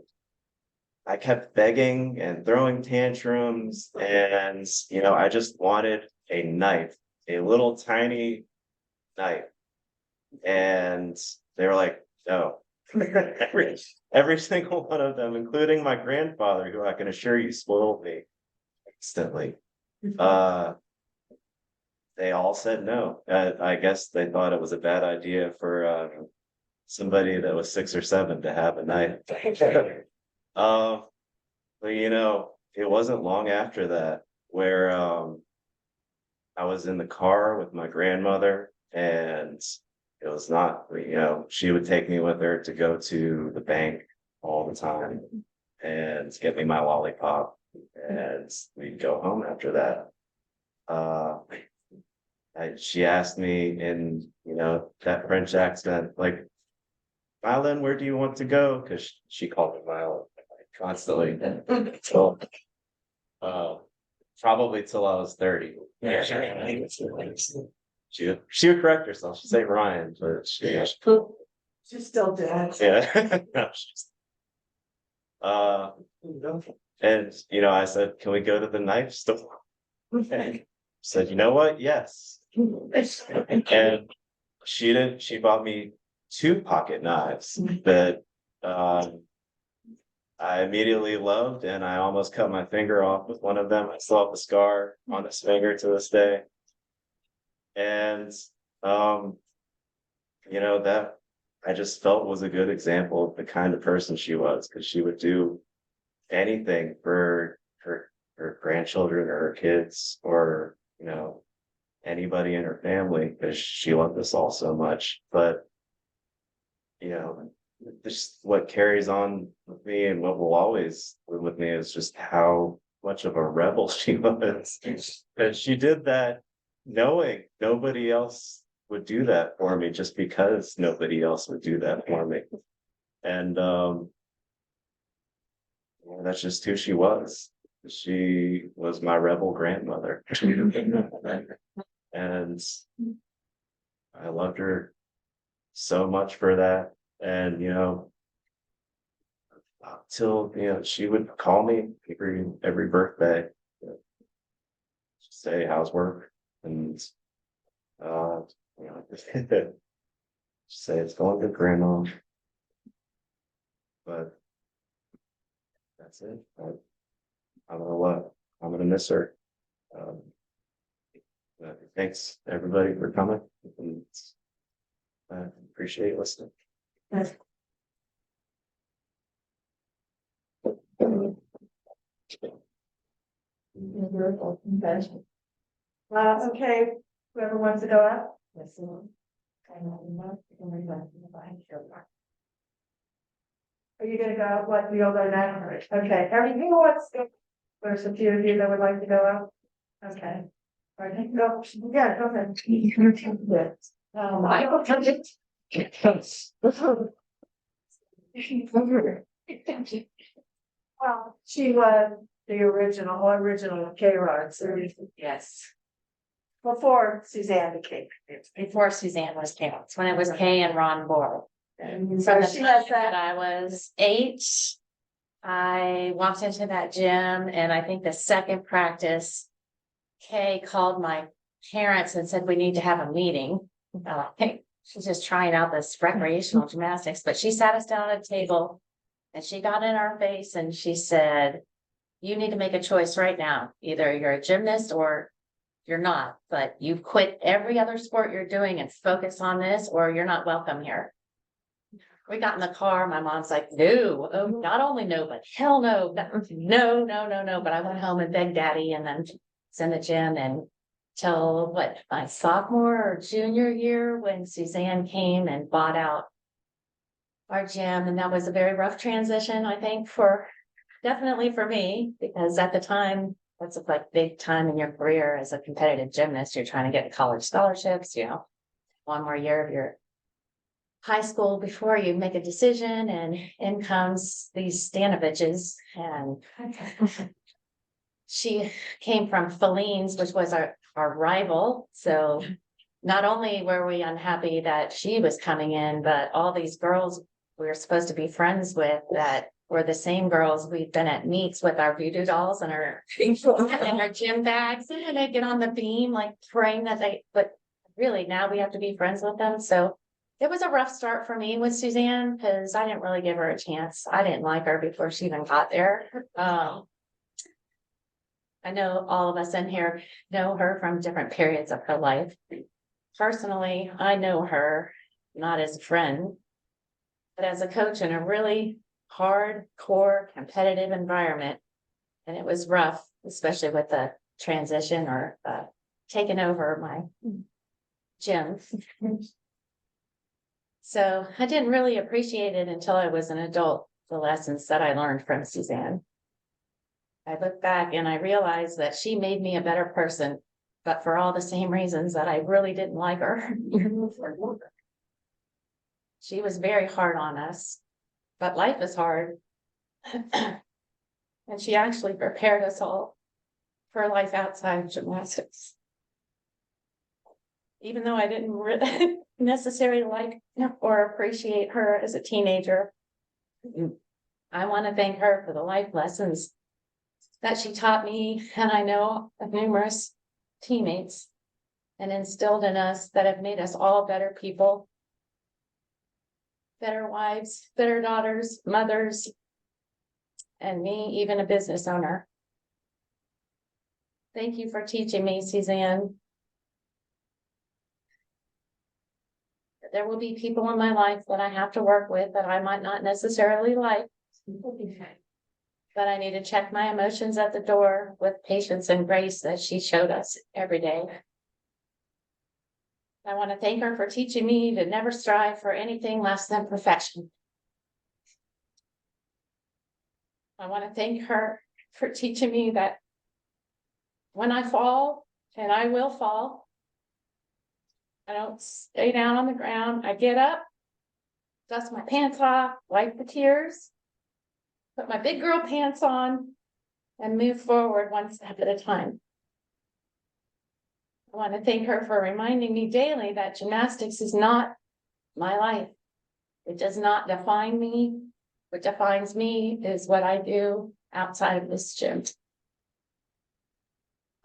I kept begging and throwing tantrums, and I just wanted a knife, a little tiny knife. And they were like, no. every single one of them, including my grandfather, who I can assure you spoiled me instantly. They all said no. I guess they thought it was a bad idea for somebody that was 6 or 7 to have a knife. But it wasn't long after that where I was in the car with my grandmother and it was not, she would take me with her to go to the bank all the time and get me my lollipop and we'd go home after that. She asked me in, that French accent, like, Mylan, where do you want to go? Because she called me Mylan constantly. So, probably till I was 30. Yeah. She would correct herself. She'd say Ryan, but She still did. yeah. No, and I said, can we go to the knife store? And she said, you know what? Yes. And she bought me 2 pocket knives that I immediately loved, and I almost cut my finger off with one of them. I still have the scar on this finger to this day. And that I just felt was a good example of the kind of person she was, because she would do anything for her grandchildren or her kids or anybody in her family, because she loved us all so much. But this what carries on with me and what will always live with me is just how much of a rebel she was. And she did that knowing nobody else would do that for me, just because nobody else would do that for me. And that's just who she was. She was my rebel grandmother. And I loved her so much for that. And till she would call me every birthday, say how's work, and say it's going good, grandma. But that's it. I don't know what I'm gonna miss her. Thanks everybody for coming, and I appreciate listening. Okay, whoever wants to go up. Are you gonna go up? What, you'll go now? Okay, everything who wants to go? There's a few of you that would like to go up. Okay. All right, go, yeah, go ahead. Well, she was the original K-Rod, so Yes, before Suzanne became. before Suzanne was Kayla, when it was Kay and Ron Bohr. And From so the she time has that that, I was 8, I walked into that gym, and I think the second practice, Kay called my parents and said, we need to have a meeting. I think she's just trying out this recreational gymnastics, but she sat us down at a table and she got in our face and she said, you need to make a choice right now. Either you're a gymnast or you're not, but you quit every other sport you're doing and focus on this, or you're not welcome here. We got in the car. My mom's like, no, oh, not only no, but hell no, no. But I went home and begged daddy, and then was in the gym and till my sophomore or junior year when Suzanne came and bought out our gym. And that was a very rough transition, I think, definitely for me, because at the time, that's a big time in your career as a competitive gymnast. You're trying to get college scholarships, one more year of your high school before you make a decision, and in comes these Stanoviches, and she came from Feline's, which was our rival. So not only were we unhappy that she was coming in, but all these girls we were supposed to be friends with that were the same girls we'd been at meets with our voodoo dolls and our gym bags, and they'd get on the beam like praying but really now we have to be friends with them. So it was a rough start for me with Suzanne, because I didn't really give her a chance. I didn't like her before she even got there. I know all of us in here know her from different periods of her life. Personally, I know her not as a friend, but as a coach in a really hardcore competitive environment. And it was rough, especially with the transition or taken over my gym. So I didn't really appreciate it until I was an adult, the lessons that I learned from Suzanne. I look back and I realized that she made me a better person, but for all the same reasons that I really didn't like her. She was very hard on us, but life is hard. And she actually prepared us all for life outside of gymnastics. Even though I didn't necessarily like or appreciate her as a teenager, I want to thank her for the life lessons that she taught me, and I know of numerous teammates, and instilled in us that have made us all better people, better wives, better daughters, mothers, and me, even a business owner. Thank you for teaching me, Suzanne. There will be people in my life that I have to work with that I might not necessarily like. But I need to check my emotions at the door with patience and grace that she showed us every day. I want to thank her for teaching me to never strive for anything less than perfection. I want to thank her for teaching me that when I fall, and I will fall, I don't stay down on the ground. I get up, dust my pants off, wipe the tears, put my big girl pants on, and move forward one step at a time. I want to thank her for reminding me daily that gymnastics is not my life. It does not define me. What defines me is what I do outside of this gym.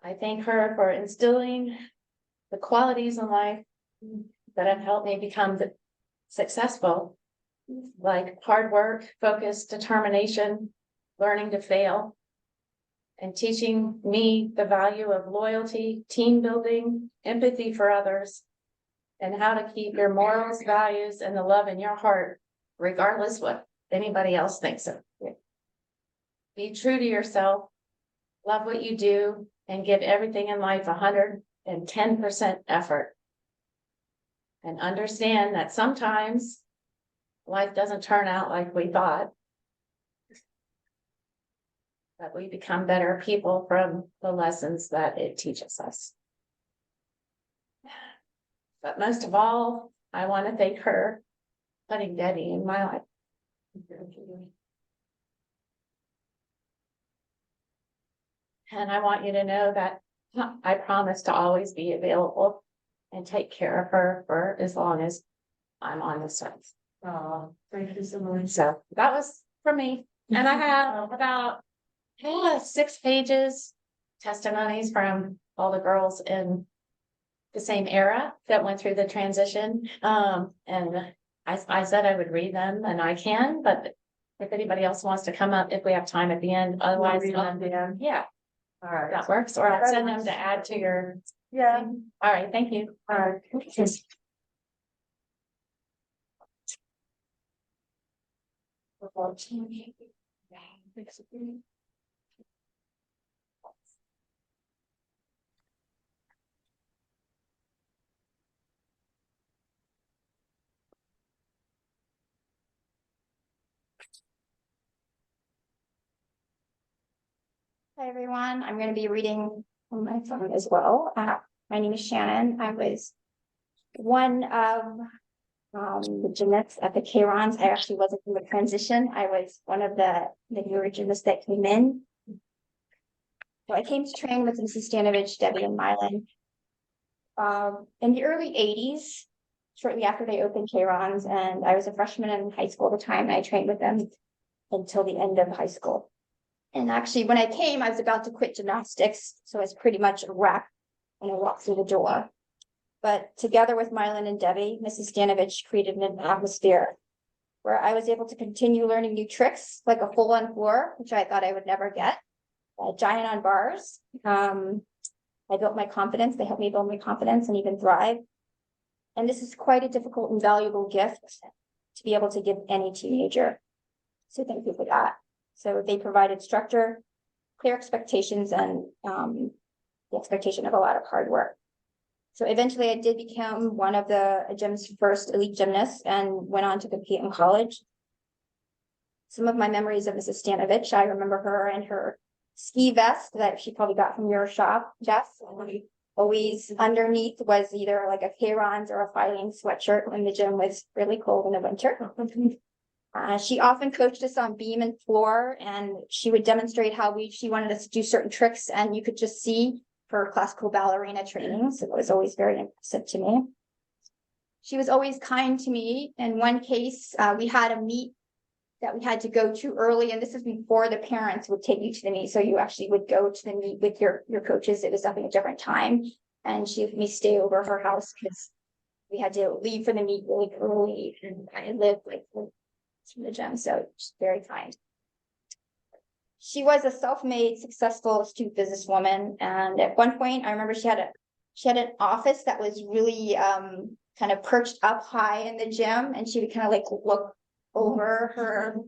I thank her for instilling the qualities in life that have helped me become successful, like hard work, focus, determination, learning to fail, and teaching me the value of loyalty, team building, empathy for others, and how to keep your morals, values, and the love in your heart, regardless what anybody else thinks of you. Be true to yourself, love what you do, and give everything in life 110% effort. And understand that sometimes life doesn't turn out like we thought, but we become better people from the lessons that it teaches us. But most of all, I want to thank her for putting Debbie in my life. And I want you to know that I promise to always be available and take care of her for as long as I'm on this earth. Oh, thank you so much. So that was for me. And I have about 6 pages testimonies from all the girls in the same era that went through the transition. And I said I would read them, and I can, but if anybody else wants to come up, if we have time at the end, otherwise, read them at the end? yeah, All right. that works, or I'll send them to add to your. Yeah. All right, thank you. All right. Hi, everyone. I'm going to be reading on my phone as well. My name is Shannon. I was one of the gymnasts at the K-Rons. I actually wasn't in the transition. I was one of the newer gymnasts that came in. So I came to train with Mrs. Stanovich, Debbie, and Mylan. In the early 80s, shortly after they opened K-Rons, and I was a freshman in high school at the time, and I trained with them until the end of high school. And actually, when I came, I was about to quit gymnastics, so I was pretty much a wreck when I walked through the door. But together with Mylan and Debbie, Mrs. Stanovich created an atmosphere where I was able to continue learning new tricks, like a full-on floor, which I thought I would never get, giant on bars. I built my confidence. They helped me build my confidence and even thrive. And this is quite a difficult and valuable gift to be able to give any teenager. So thank you for that. So they provided structure, clear expectations, and the expectation of a lot of hard work. So eventually I did become one of the gym's first elite gymnasts and went on to compete in college. Some of my memories of Mrs. Stanovich, I remember her and her ski vest that she probably got from your shop, Jess. Always underneath was either like a K-Rons or a fighting sweatshirt when the gym was really cold in the winter. She often coached us on beam and floor, and she would demonstrate how she wanted us to do certain tricks, and you could just see her classical ballerina training. So it was always very impressive to me. She was always kind to me. In one case, we had a meet that we had to go to early, and this is before the parents would take you to the meet. So you actually would go to the meet with your coaches. It was definitely a different time. And she let me stay over her house because we had to leave for the meet really early. And I lived like from the gym, so she's very kind. She was a self-made, successful, astute businesswoman. And at one point, I remember she had an office that was really kind of perched up high in the gym, and she would kind of like look over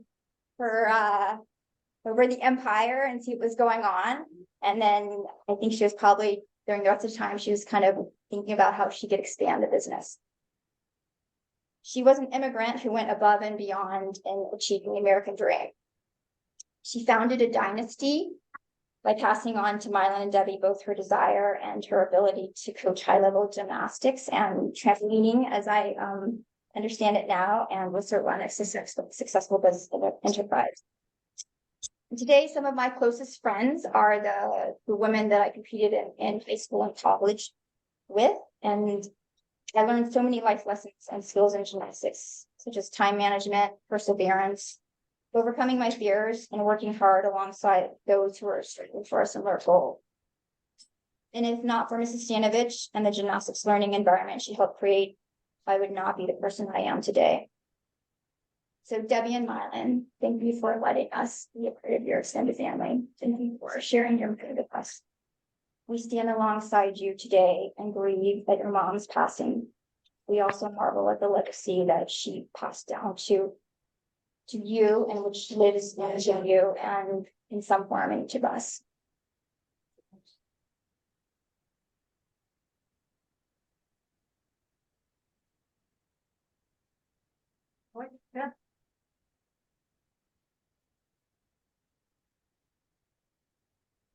over the empire and see what was going on. And then I think she was probably during the rest of the time, she was kind of thinking about how she could expand the business. She was an immigrant who went above and beyond in achieving the American dream. She founded a dynasty by passing on to Mylan and Debbie both her desire and her ability to coach high-level gymnastics and trampolining, as I understand it now, and was sort of run a successful business enterprise. And today, some of my closest friends are the women that I competed in high school and college with, and I learned so many life lessons and skills in gymnastics, such as time management, perseverance, overcoming my fears, and working hard alongside those who are striving for a similar goal. And if not for Mrs. Stanovich and the gymnastics learning environment she helped create, I would not be the person I am today. So Debbie and Mylan, thank you for letting us be a part of your extended family. Thank you for sharing your memory with us. We stand alongside you today and grieve at your mom's passing. We also marvel at the legacy that she passed down to you, and which lives in you and in some form in each of us. Yeah.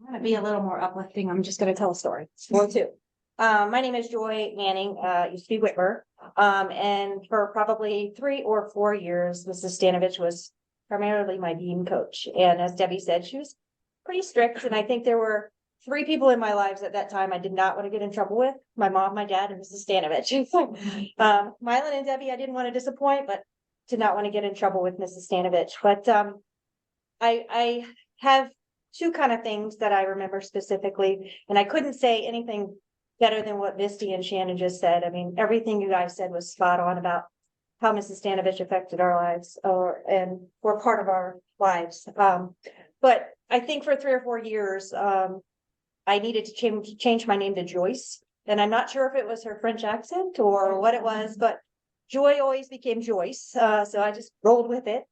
I'm gonna be a little more uplifting. I'm just gonna tell a story. Or two. My name is Joy Manning, used to be Whitmer. And for probably 3 or 4 years, Mrs. Stanovich was primarily my beam coach. And as Debbie said, she was pretty strict. And I think there were 3 people in my lives at that time I did not want to get in trouble with: my mom, my dad, and Mrs. Stanovich. Mylan and Debbie, I didn't want to disappoint, but did not want to get in trouble with Mrs. Stanovich. But I have 2 kind of things that I remember specifically, and I couldn't say anything better than what Misty and Shannon just said. I mean, everything you guys said was spot on about how Mrs. Stanovich affected our lives, and were part of our lives. But I think for 3 or 4 years, I needed to change my name to Joyce, and I'm not sure if it was her French accent or what it was, but Joy always became Joyce, so I just rolled with it.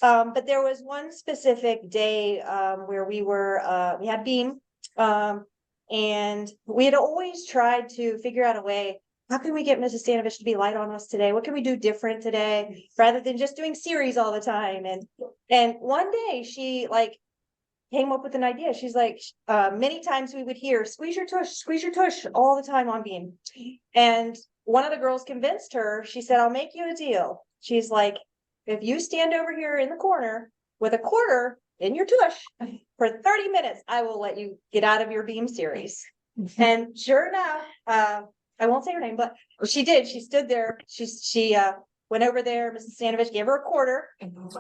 But there was one specific day where we had beam, and we had always tried to figure out a way, how can we get Mrs. Stanovich to be light on us today? What can we do different today rather than just doing series all the time? And one day she came up with an idea. She's like, many times we would hear, squeeze your tush all the time on beam. And one of the girls convinced her. She said, I'll make you a deal. She's like, if you stand over here in the corner with a quarter in your tush for 30 minutes, I will let you get out of your beam series. And sure enough, I won't say her name, but she did. She stood there. She went over there. Mrs. Stanovich gave her a quarter,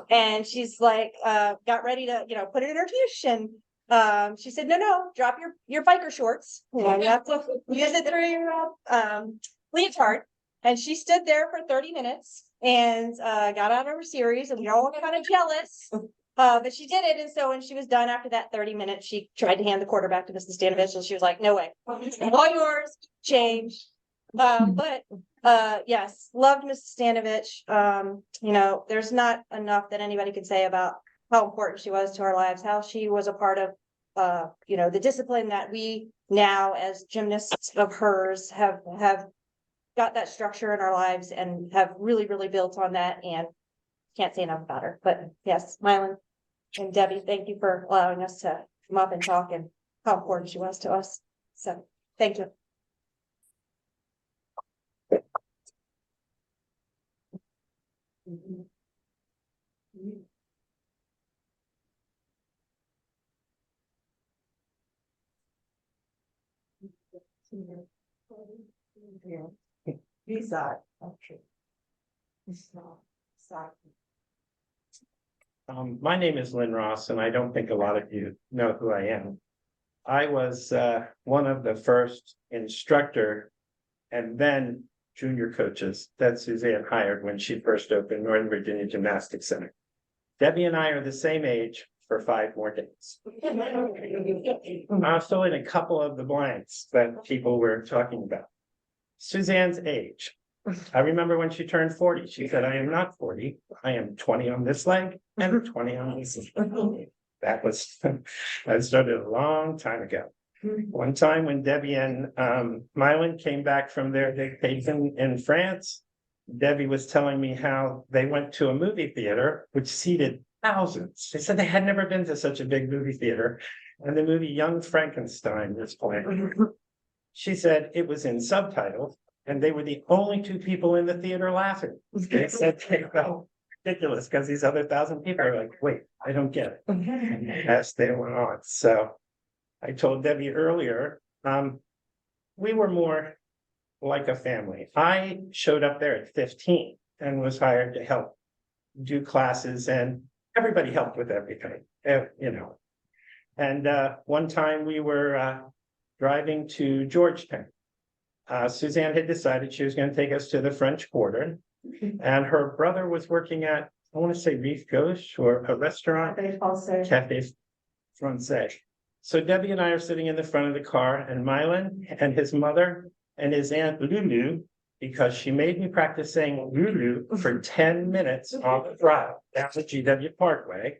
and she's like, got ready to, put it in her tush. And she said, no, drop your biker shorts. You have to use it through your leotard. And she stood there for 30 minutes and got out of her series, and we were all kind of jealous. But she did it. And so when she was done after that 30 minutes, she tried to hand the quarter back to Mrs. Stanovich, and she was like, no way, all yours, change. But yes, loved Mrs. Stanovich. There's not enough that anybody could say about how important she was to our lives, how she was a part of the discipline that we now as gymnasts of hers have got that structure in our lives and have really, really built on that, and can't say enough about her. But yes, Mylan and Debbie, thank you for allowing us to come up and talk and how important she was to us. So, thank you. My name is Lynn Ross, and I don't think a lot of you know who I am. I was one of the first instructor and then junior coaches that Suzanne hired when she first opened Northern Virginia Gymnastics Center. Debbie and I are the same age for 5 more days. I'll fill in a couple of the blanks that people were talking about. Suzanne's age. I remember when she turned 40, she said, I am not 40, I am 20 on this leg and 20 on this leg. That started a long time ago. One time when Debbie and Mylan came back from their vacation in France, Debbie was telling me how they went to a movie theater which seated thousands. They said they had never been to such a big movie theater, and the movie Young Frankenstein was playing. She said it was in subtitles, and they were the only 2 people in the theater laughing. They said they felt ridiculous because these other 1,000 people are like, wait, I don't get it. As they went on. So I told Debbie earlier, we were more like a family. I showed up there at 15 and was hired to help do classes, and everybody helped with everything, And one time we were driving to Georgetown. Suzanne had decided she was going to take us to the French Quarter, and her brother was working at, I want to say Rive Gauche, or a restaurant, Cafe Francais. So Debbie and I are sitting in the front of the car, and Mylan and his mother and his aunt Lulu, because she made me practice saying Lulu for 10 minutes on the drive down the GW Parkway.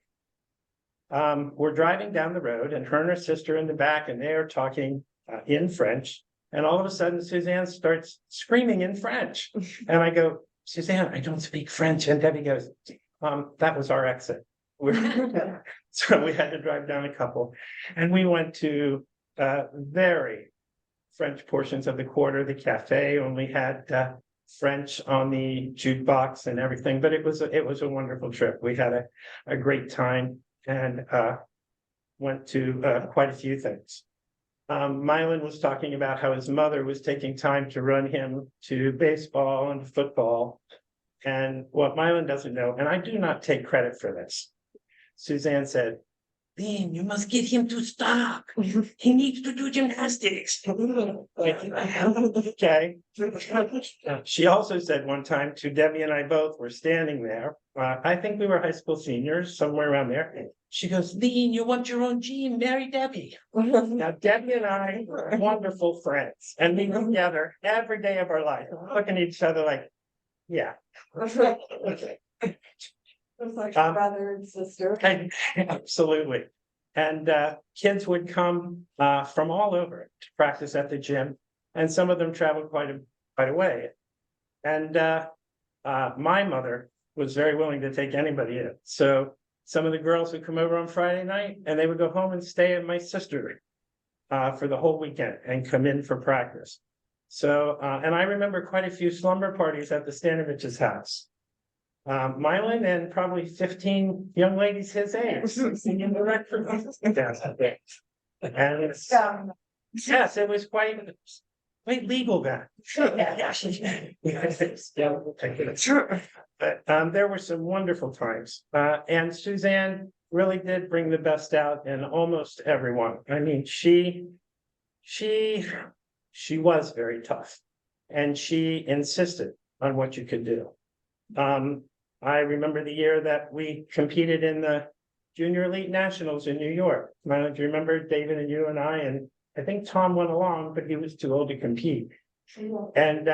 We're driving down the road, and her and her sister in the back, and they are talking in French. And all of a sudden, Suzanne starts screaming in French. And I go, Suzanne, I don't speak French. And Debbie goes, that was our exit. So we had to drive down a couple. And we went to very French portions of the quarter. The cafe only had French on the jukebox and everything. But it was a wonderful trip. We had a great time and went to quite a few things. Mylan was talking about how his mother was taking time to run him to baseball and football. And what Mylan doesn't know, and I do not take credit for this, Suzanne said, Dean, you must get him to stop. He needs to do gymnastics. Okay. She also said one time to Debbie and I both were standing there. I think we were high school seniors, somewhere around there. She goes, Dean, you want your own gym? Marry Debbie. Now, Debbie and I were wonderful friends, and we were together every day of our life, looking at each other like, yeah. It's like brother and sister. And, absolutely. And kids would come from all over to practice at the gym, and some of them traveled quite a way. And my mother was very willing to take anybody in. So some of the girls would come over on Friday night, and they would go home and stay at my sister for the whole weekend and come in for practice. So, and I remember quite a few slumber parties at the Stanovich's house. Mylan and probably 15 young ladies his age singing the record. And it's, yes, it was quite legal then. But there were some wonderful times. And Suzanne really did bring the best out in almost everyone. I mean, she was very tough, and she insisted on what you could do. I remember the year that we competed in the Junior Elite Nationals in New York. Do you remember David and you and I think Tom went along, but he was too old to compete. And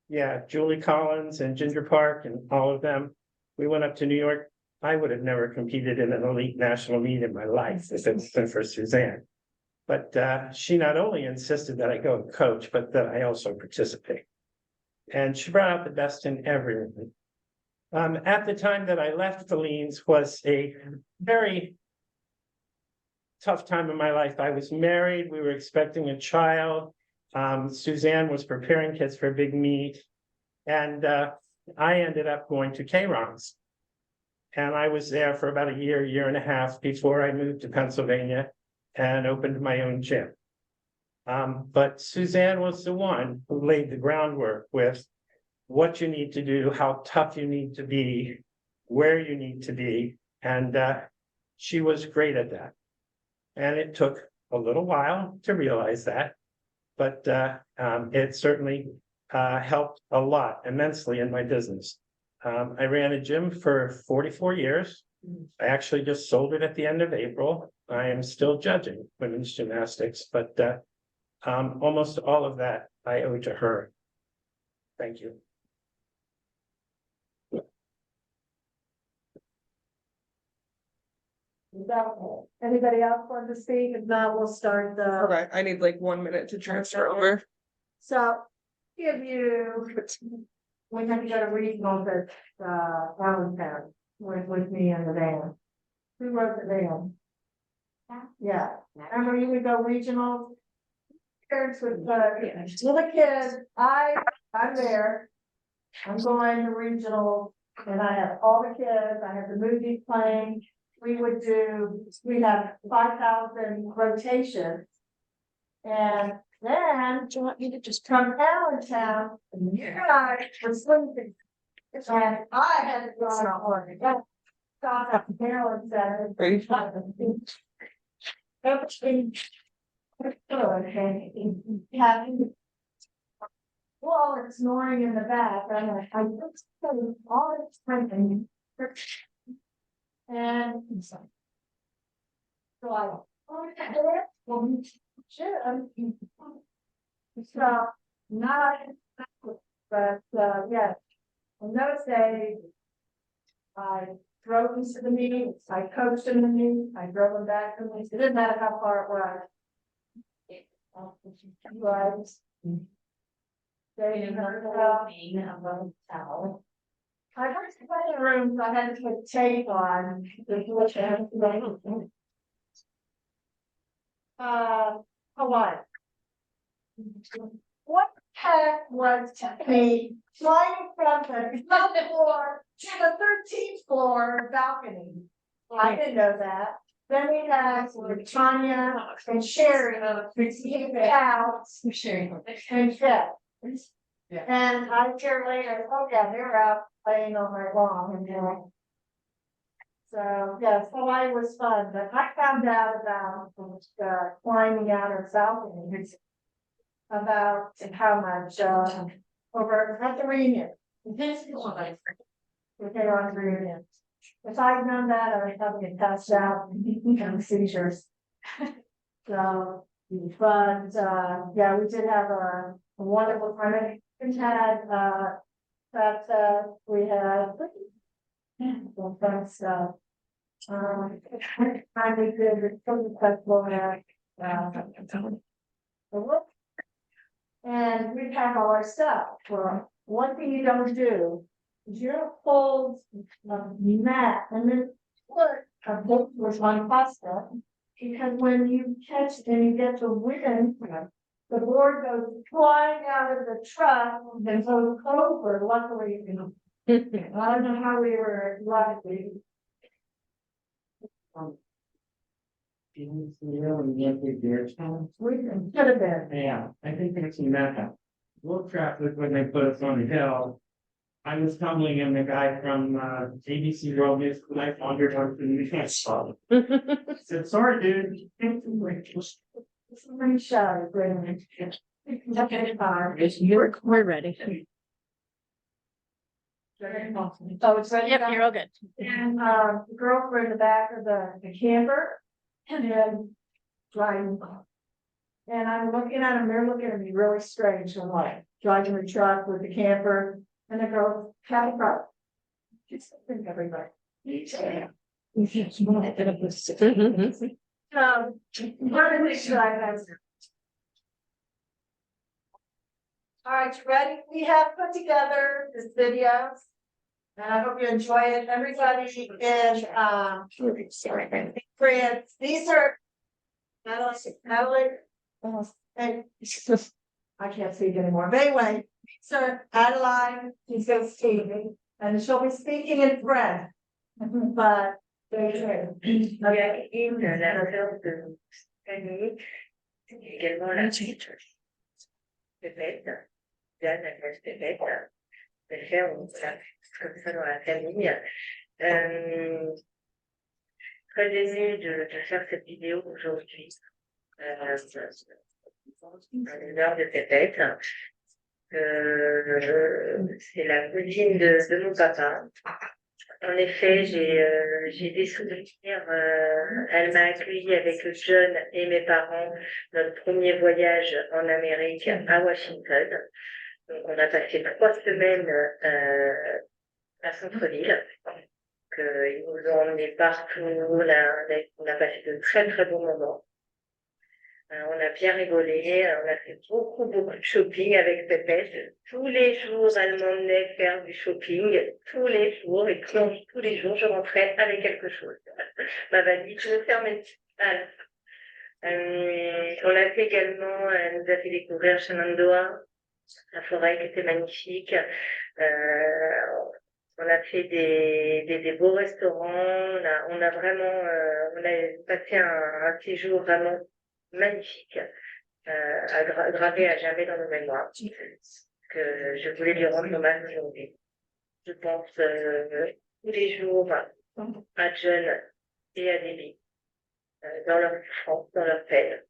yeah, Julie Collins and Ginger Park and all of them. We went up to New York I would have never competed in an elite national meet in my life if it wasn't for Suzanne. But she not only insisted that I go and coach, but that I also participate. And she brought out the best in everyone. At the time that I left Feline's was a very tough time in my life. I was married, we were expecting a child. Suzanne was preparing kids for a big meet. And I ended up going to K-Ron's. And I was there for about a year and a half before I moved to Pennsylvania and opened my own gym. But Suzanne was the one who laid the groundwork with what you need to do, how tough you need to be, where you need to be. And she was great at that. And it took a little while to realize that, but it certainly helped a lot immensely in my business. I ran a gym for 44 years. I actually just sold it at the end of April. I am still judging women's gymnastics, but almost all of that I owe to her. Thank you. Anybody else want to speak? If not, we'll start the, Okay, I need like 1 minute to transfer over. so give you, we had to go to regionals at Allentown with me in the van. Who wrote the van? Yeah, remember you would go regional? Parents with little kids, I'm there. I'm going to regional and I have all the kids, I have the movies playing. We have 5,000 rotations. And then, do you want me to just from Allentown, you guys were sleeping. And I had to go on a horse. Stop at Maryland Center. Having well, it's snoring in the back, and I just all this time. And so I, well, sure. So not, but yeah, on those days, I drove them to the meetings, I coached them in the meetings, I drove them back to the meetings. It didn't matter how far it was. They heard about towel. I went to the rooms, I had to put tape on. Hawaii. What the heck was me flying from the top floor to the 13th floor balcony? I didn't know that. Then we had Tanya and Sherry receiving the house. And Jeff. And I hear later, oh yeah, they're out playing all night long and so yeah, Hawaii was fun, but I found out about climbing out of balcony about how much over at the reunion. This is what they were on the reunion. If I'd known that, I would probably get passed out and seizures. So, but yeah, we did have a wonderful time. We had we had fun stuff. I did the film festival there. And we have all our stuff. Well, one thing you don't do is you don't hold a mat and then put a book was on pasta. Because when you catch and you get the wind, the board goes flying out of the truck and goes over. Luckily, I don't know how we were lucky. We could have been. Yeah, I think I've seen that happen. Wolf traffic when they put us on the hill. I was tumbling and the guy from ABC World News Life wandered onto the next spot. Said, sorry, dude. Somebody shouted, We're ready. Oh, it's ready. Yep, you're all good. And the girls were in the back of the camper and then driving. And I'm looking at them, they're looking at me really strange. I'm like driving the truck with the camper and the girls have a problem. Just think everybody. One of these guys. All right, you ready? We have put together this video. And I hope you enjoy it. Everybody in, France, these are. Adelaide. And I can't see it anymore. But anyway, these are Adeline, she's going to speak, and she'll be speaking in French. But. Okay. Également la pépette. Diane, elle reste pépette. Elle fait comme ça dans la famille. Très émue de faire cette vidéo aujourd'hui. Un honneur de pépette. C'est la cousine de mon papa. En effet, j'ai des souvenirs. Elle m'a accueilli avec John et mes parents, notre premier voyage en Amérique à Washington. Donc, on a passé 3 semaines à Centreville. Ils nous ont emmenés partout. On a passé de très très bons moments. On a bien rigolé, on a fait beaucoup de shopping avec Pépette. Tous les jours, elle m'emmenait faire du shopping, tous les jours, et tous les jours, je rentrais avec quelque chose. Ma valise, je me fermais. On a fait également, elle nous a fait découvrir Shenandoah, la forêt qui était magnifique. On a fait des beaux restaurants, on a vraiment, on a passé un séjour vraiment magnifique, gravé à jamais dans nos mémoires, que je voulais lui rendre hommage aujourd'hui. Je pense tous les jours à John et à Debbie, dans leur souffrance, dans leur peine.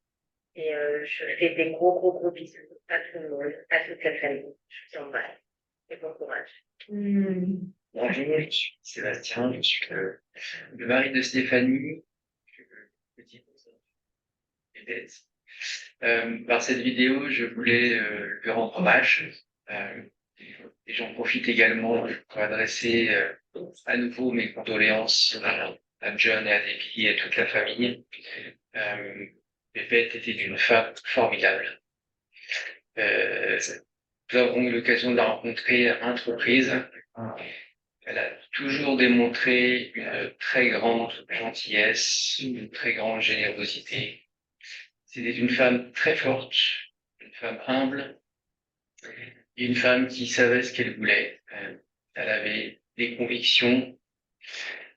Et je fais des gros bisous à tout le monde, à toute la famille. Je vous embrasse et bon courage. Bonjour, je suis Sébastien, je suis le mari de Stéphanie, petite bête. Par cette vidéo, je voulais lui rendre hommage. Et j'en profite également pour adresser à nouveau mes condoléances à John et à Debbie et à toute la famille. Pépette était une femme formidable. Nous avons eu l'occasion de la rencontrer à maintes reprises. Elle a toujours démontré une très grande gentillesse, une très grande générosité. C'était une femme très forte, une femme humble, et une femme qui savait ce qu'elle voulait. Elle avait des convictions,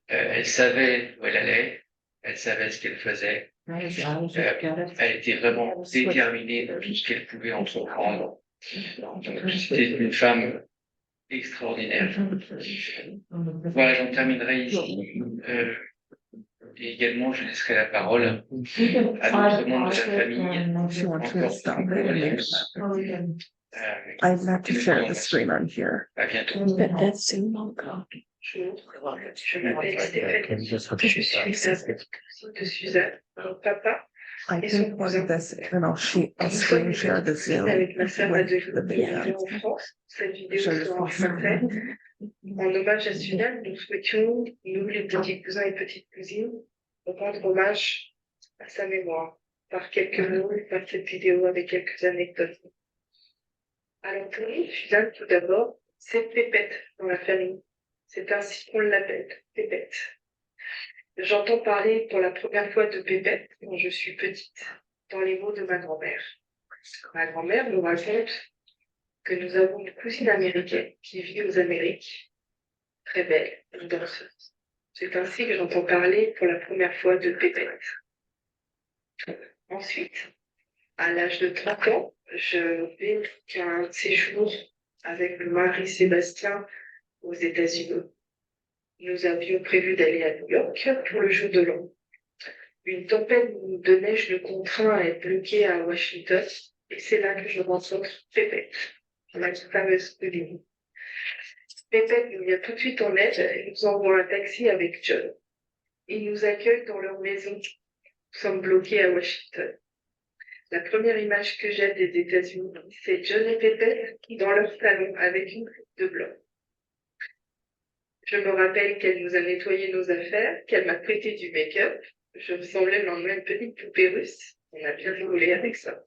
elle savait où elle allait, elle savait ce qu'elle faisait. Elle était vraiment déterminée dans tout ce qu'elle pouvait entreprendre. Donc, c'était une femme extraordinaire. Voilà, j'en terminerai ici. Et également, je laisserai la parole à d'autres membres de la famille. I'd like to share the screen on here. À bientôt. Je m'appelle Stéphanie, je suis sa cousine de Suzanne, mon papa. I think one of this, and I'll screen share the Zoom Avec ma sœur with Adeline, the video. en France. Cette vidéo Show sera en the français. screen. En hommage à Suzanne, nous souhaitions, nous les petits cousins et petites cousines, rendre hommage à sa mémoire par quelques mots, par cette vidéo avec quelques anecdotes. Alors pour nous, Suzanne, tout d'abord, c'est Pépette dans la famille. C'est ainsi qu'on l'appelle, Pépette. J'entends parler pour la première fois de Pépette quand je suis petite, dans les mots de ma grand-mère. Ma grand-mère nous raconte que nous avons une cousine américaine qui vit aux Amériques, très belle, une danseuse. C'est ainsi que j'entends parler pour la première fois de Pépette. Ensuite, à l'âge de 30 ans, je vais qu'un séjour avec le mari Sébastien aux États-Unis. Nous avions prévu d'aller à New York pour le jour de l'an. Une tempête de neige nous contraint à être bloqués à Washington et c'est là que je rencontre Pépette, la fameuse cousine. Pépette nous vient tout de suite en aide et nous envoie un taxi avec John. Ils nous accueillent dans leur maison. Nous sommes bloqués à Washington. La première image que j'ai des États-Unis, c'est John et Pépette dans leur salon avec une coupe de blanc. Je me rappelle qu'elle nous a nettoyé nos affaires, qu'elle m'a prêté du make-up. Je ressemblais le lendemain à une petite poupée russe. On a bien rigolé avec ça.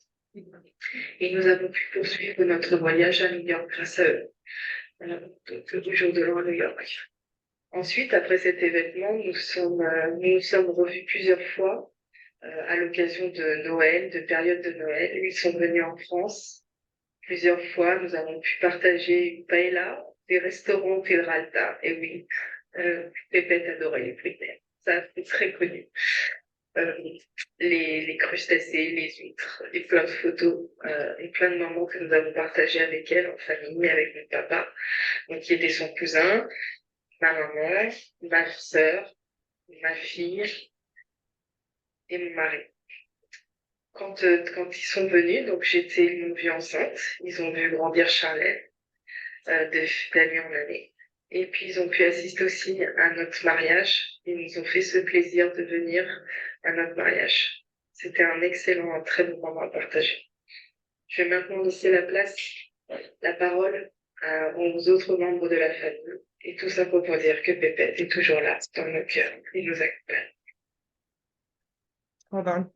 Et nous avons pu poursuivre notre voyage à New York grâce à eux. Voilà, donc le jour de l'an à New York. Ensuite, après cet événement, nous nous sommes revus plusieurs fois à l'occasion de Noël, de période de Noël. Ils sont venus en France. Plusieurs fois, nous avons pu partager une paella, des restaurants Pedralta. Et oui, Pépette adorait les fruits de mer. Ça, c'est très connu. Euh, les crustacés, les huîtres, et plein de photos et plein de moments que nous avons partagés avec elle en famille, avec mon papa, donc qui était son cousin, ma maman, ma sœur, ma fille et mon mari. Quand ils sont venus, donc ils m'ont vue enceinte, ils ont vu grandir Charlotte d'année en année. Et puis ils ont pu assister aussi à notre mariage. Ils nous ont fait ce plaisir de venir à notre mariage. C'était un très bon moment à partager. Je vais maintenant laisser la parole aux autres membres de la famille. Et tout ça pour dire que Pépette est toujours là, dans nos cœurs. Il nous accompagne. Hold on.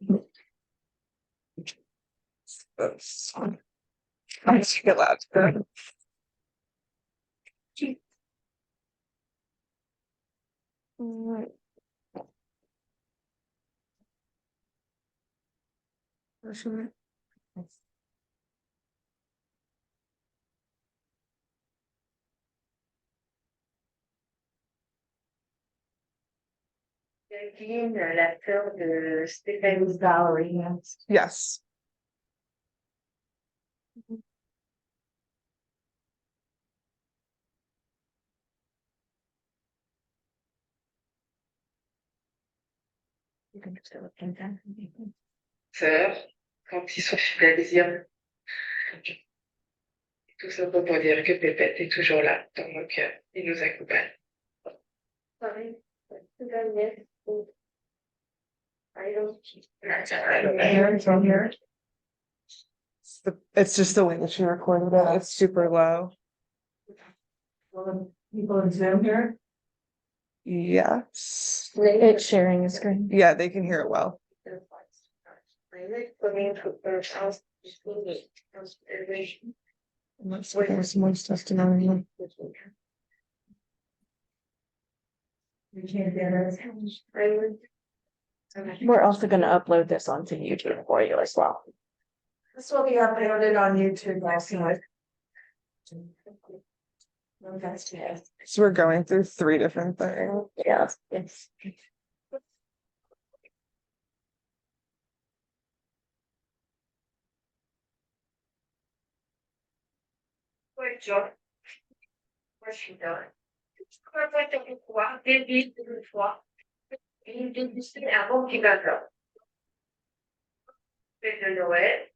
I'm just allowed. Jacqueline, la sœur de Stéphanie Valerie. Yes. Sœur, quand ils sont finalisés. Tout ça pour dire que Pépette est toujours là, dans nos cœurs. Il nous accompagne. Sorry. It's just the way that she recorded it. It's super low. People in Zoom here? Yes. It's sharing a screen. Yeah, they can hear it well. Let's wait for someone's testimony. We're also gonna upload this onto YouTube for you as well. This will be uploaded on YouTube also. So we're going through 3 different things. Yeah, it's. Ouais, John. Moi, je suis là. Pourquoi pas te pourquoi, débile une fois, une débusquée avant qu'il m'attende. Fête de Noël,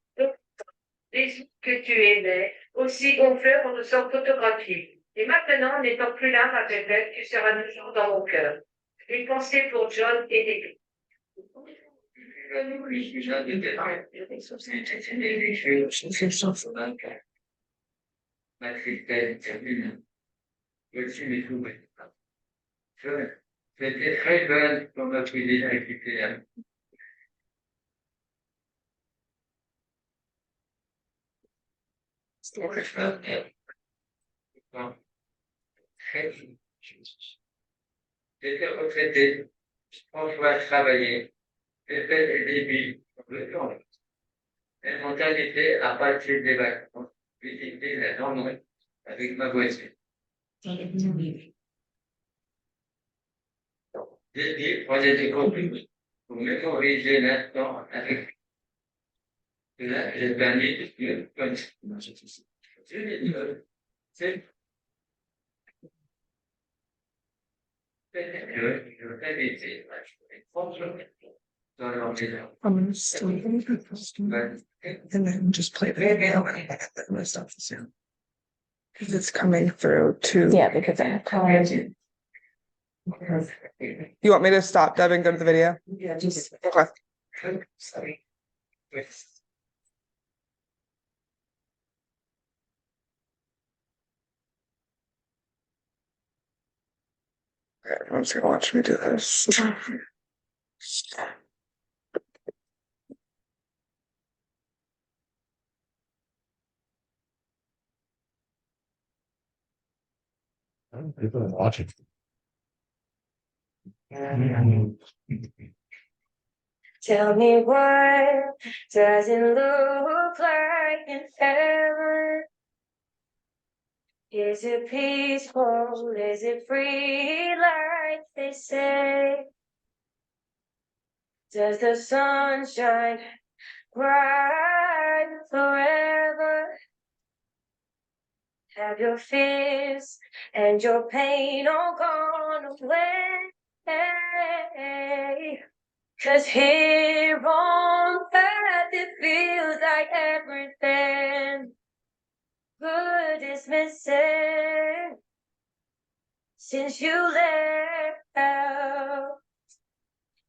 les jours que tu aimais, aussi gonflés pour nous sommes photographiés. Et maintenant, n'étant plus là, ma bébête, tu seras toujours dans mon cœur. Une pensée pour John et Debbie. Ma tristesse termine. Je suis mes souvenirs. J'étais très jeune quand ma fille a quitté la vie. J'étais retraité, François travaillait, j'ai fait des débuts comme le temps. Elles m'ont invité à passer des vacances, visiter la Normandie avec ma voiture. J'ai dit, prenez des copies pour mémoriser l'instant avec. Là, j'ai permis de suivre comme ça. C'est. I'm gonna still and then just play the video and I'm gonna stop this soon. Because it's coming through to. Yeah, because I'm. You want me to stop, Deb, and go to the video? Yeah, just. Okay. Sorry. Everyone's gonna watch me do this. People are watching. Tell me what does it look like in heaven? Is it peaceful? Is it free like they say? Does the sun shine bright forever? Have your fears and your pain all gone away? 'Cause here on earth it feels like everything good is missing since you left.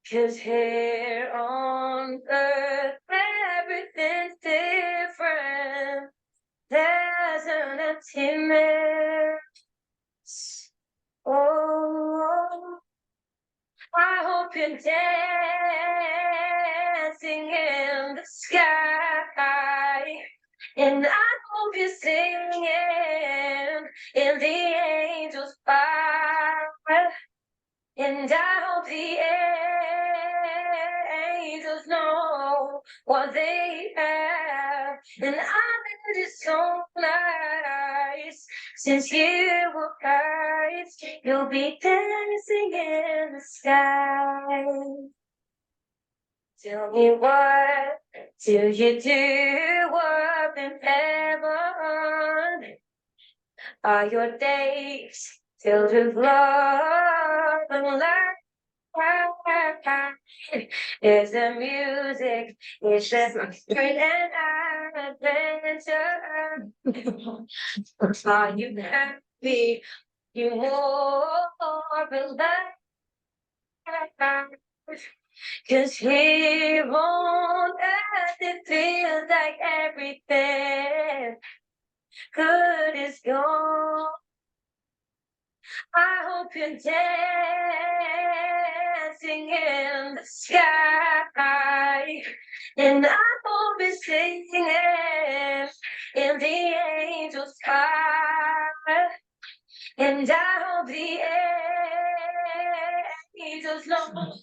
'Cause here on earth everything's different. There's an emptiness. Oh, I hope you're dancing in the sky. And I hope you're singing in the angels' choir. And I hope the angels know what they have. And I bet it's so nice since you were Christ. You'll be dancing in the sky. Tell me, what do you do up in heaven? Are your days filled with love and light? Is the music, is the straight and adventure? Are you happy? You more relaxed? 'Cause here on earth it feels like everything good is gone. I hope you're dancing in the sky. And I hope you're singing in the angels' choir. And I hope the angels know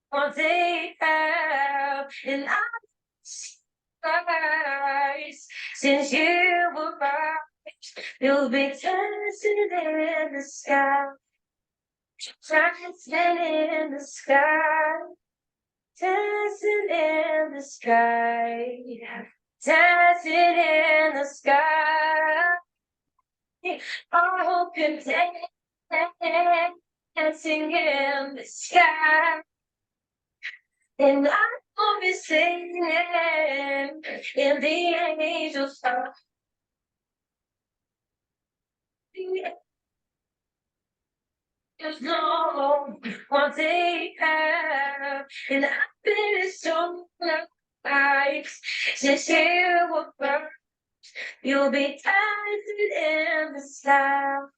what they have. And I'm surprised since you were right. You'll be dancing in the sky, dancing in the sky, dancing in the sky, dancing in the sky. I hope you're dancing in the sky, and I hope you're singing in the angels' song. Just know what they have, and I've been so nice since you were born. You'll be dancing in the sky.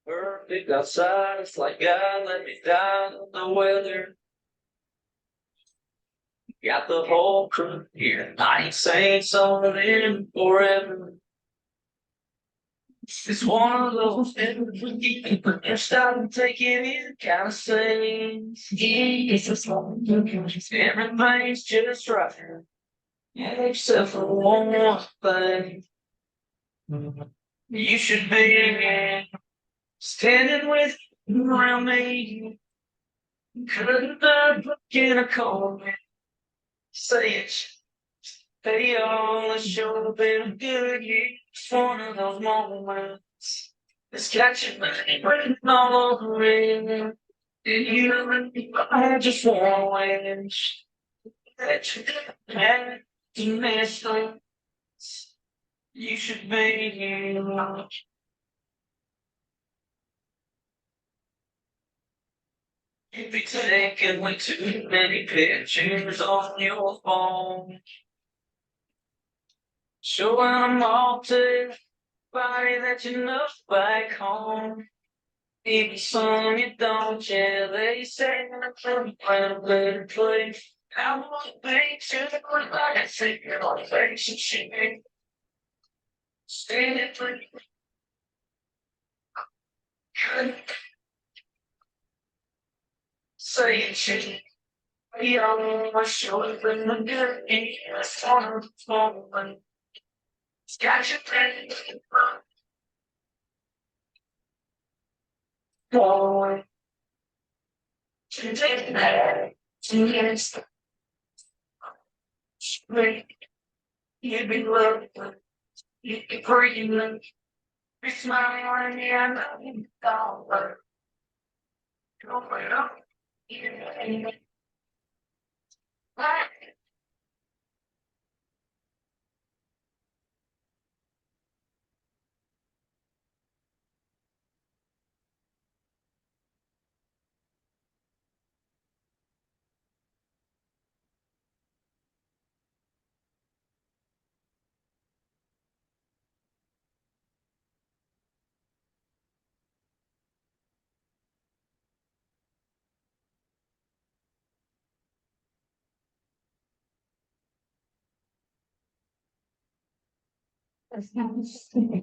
Perfect outside, it's like God let me down on the weather. Got the whole crew here, I ain't saying something forever. It's one of those things we keep and stop and take it in, kind of things. It's a small everything's just right. Except for one more thing. You should be standing with around me. Couldn't I get a call? Say it. Hey, all it's sure been a good year. It's one of those moments. It's got your money written all over it. And you know, I just want to wish that you had to miss them. You should be. You'd be taking way too many pictures on your phone. Showing them all to everybody that you love back home. Maybe some you don't, yeah, they say I'm a better place. I want to be to the point like I say, you're on face and shit. Standing for you. Say shit. Be on my shoulder in the good it's on the phone. It's got your pain. Boy. Today, yes. Spring. You'd be loving. You'd be breathing. Be smiling on me, I know you're gone. Don't wait up.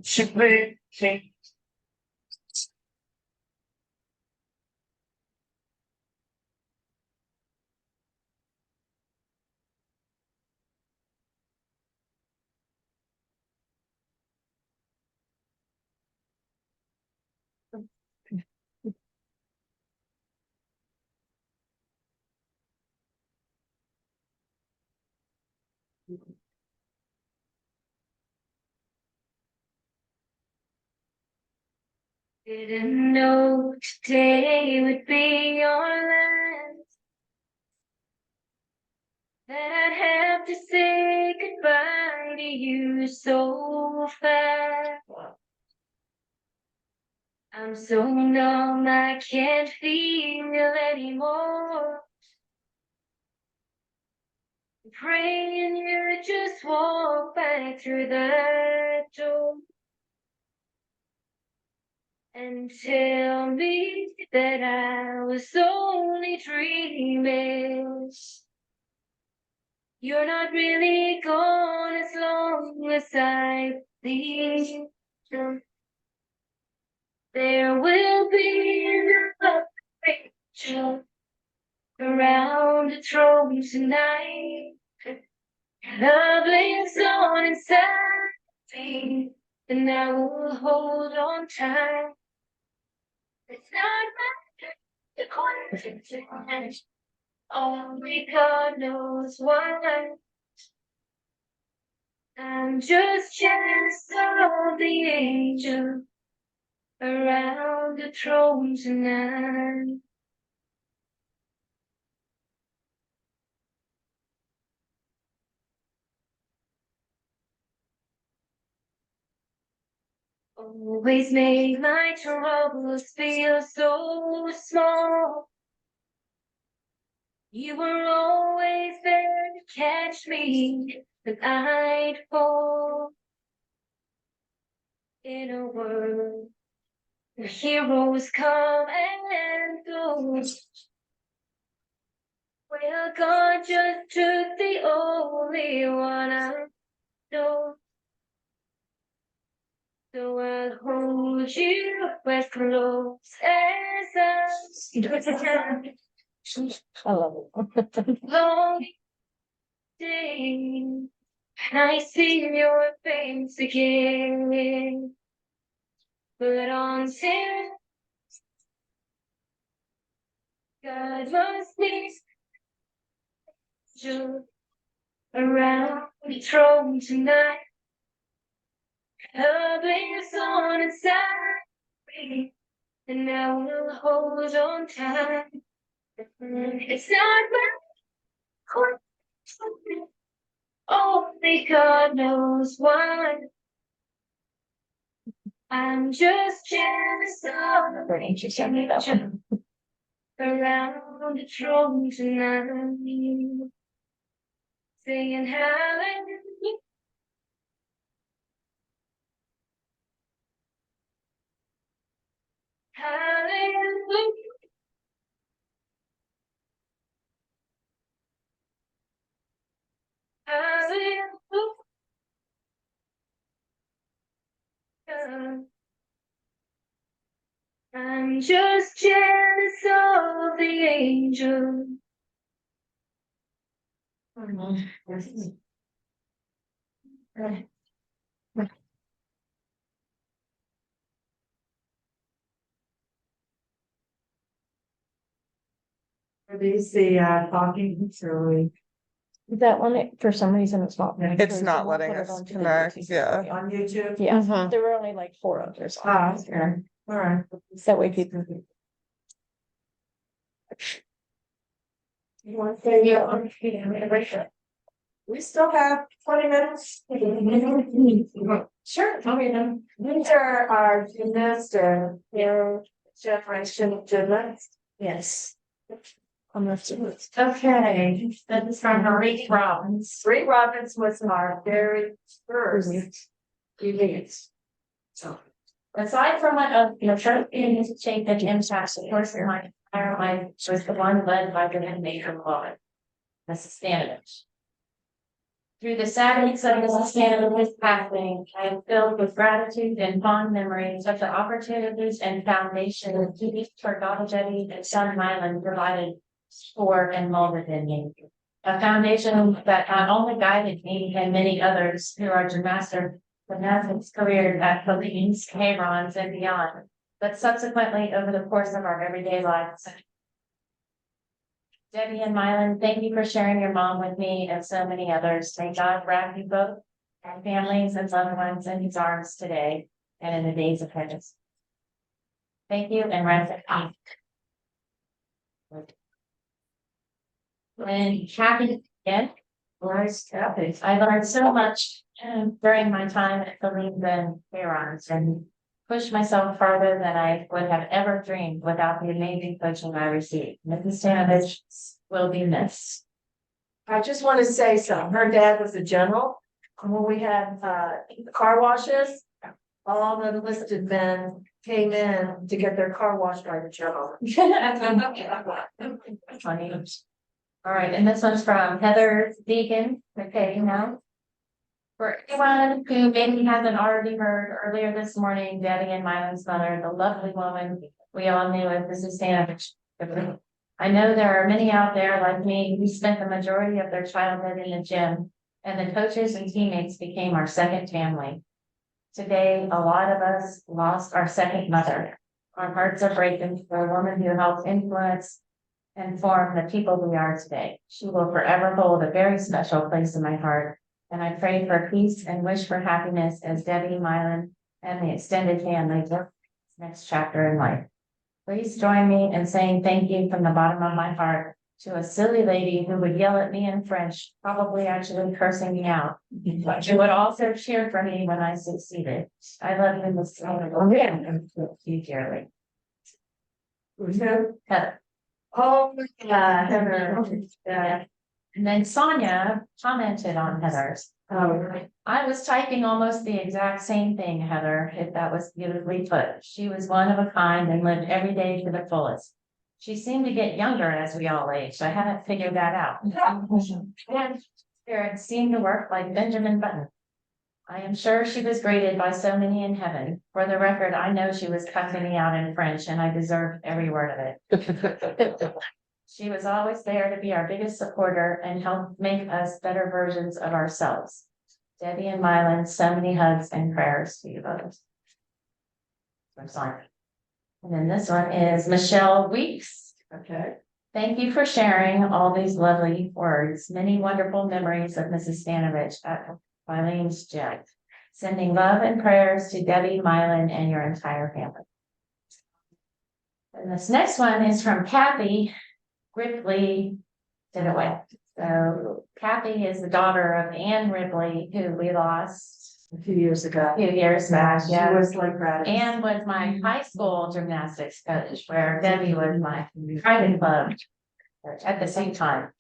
Should be. Didn't know today would be your last. That I'd have to say goodbye to you so fast. I'm so numb, I can't feel anymore. Praying you just walk back through that door and tell me that I was only dreaming. You're not really gone as long as I think. There will be another picture around the throne tonight. Love lives on inside me, and I will hold on tight. It's not my coincidence. Only God knows why. I'm just jealous of the angel around the throne tonight. Always made my troubles feel so small. You were always there to catch me, but I'd fall. In a world where heroes come and go, well, God just took the only one I know. So I'll hold you as close as I I love it. long day. And I see your face again. But until God must be you around the throne tonight. Love lives on inside me, and I will hold on tight. It's not my court, only God knows why. I'm just jealous of Brittany, she sent me that one. around the throne tonight. Singing hallelujah. Hallelujah. Hallelujah. I'm just jealous of the angel. Are these the talking or That one, for some reason, it's not. It's not letting us connect, yeah. on YouTube? Yeah, Mhm. there were only like 4 others. Okay. All right. So that way people. You want to say we still have 20 minutes. Sure. Okay. These are our gymnasts, their generation gymnasts. Yes. Okay, that is from Marie Robbins. Marie Robbins was our very first event. So. Aside from my church being to change the impact, of course, my entire life was the one led by the major woman, Mrs. Stanovich. Through the sadness of Mrs. Stanovich's passing, I am filled with gratitude and fond memories of the opportunities and foundation that Keith Torgodajetti and Son Mylan provided for and molded in me. A foundation that not only guided me and many others through our gymnastics career at Philippines, Cayrons, and beyond, but subsequently over the course of our everyday lives. Debbie and Mylan, thank you for sharing your mom with me and so many others. May God wrap you both and families and loved ones in his arms today and in the days ahead. Thank you and rest in peace. And Kathy, again, I learned so much during my time at Philippines and Cayrons and pushed myself farther than I would have ever dreamed without the amazing coaching I received. Mrs. Stanovich will be missed. I just want to say something. Her dad was a general. And when we had car washes, all the enlisted men came in to get their car washed by the general. Funny. All right, and this one's from Heather Deegan. Okay, now. For anyone who maybe hasn't already heard, earlier this morning, Debbie and Mylan's mother, the lovely woman we all knew as Mrs. Stanovich. I know there are many out there like me who spent the majority of their childhood in the gym, and the coaches and teammates became our second family. Today, a lot of us lost our second mother. Our hearts are breaking for a woman who helped influence and form the people we are today. She will forever hold a very special place in my heart, and I pray for peace and wish for happiness as Debbie, Mylan, and the extended family work this next chapter in life. Please join me in saying thank you from the bottom of my heart to a silly lady who would yell at me in French, probably actually cursing me out, but she would also cheer for me when I succeeded. I love you, Miss Taylor, and you dearly. Heather. Oh, yeah, Heather. And then Sonia commented on Heather's. Oh, I was typing almost the exact same thing, Heather, if that was beautifully put. She was one of a kind and lived every day to the fullest. She seemed to get younger as we all aged. I haven't figured that out. And spirit seemed to work like Benjamin Button. I am sure she was greeted by so many in heaven. For the record, I know she was cussing me out in French and I deserved every word of it. She was always there to be our biggest supporter and help make us better versions of ourselves. Debbie and Mylan, so many hugs and prayers to you both. I'm sorry. And then this one is Michelle Weeks. okay. Thank you for sharing all these lovely words. Many wonderful memories of Mrs. Stanovich at Eileen's gym. Sending love and prayers to Debbie, Mylan, and your entire family. And this next one is from Kathy Ripley Dinaway. So Kathy is the daughter of Anne Ripley, who we lost A few years ago. a few years back, She yeah. was like that. And was my high school gymnastics coach, where Debbie was my private club at the same time.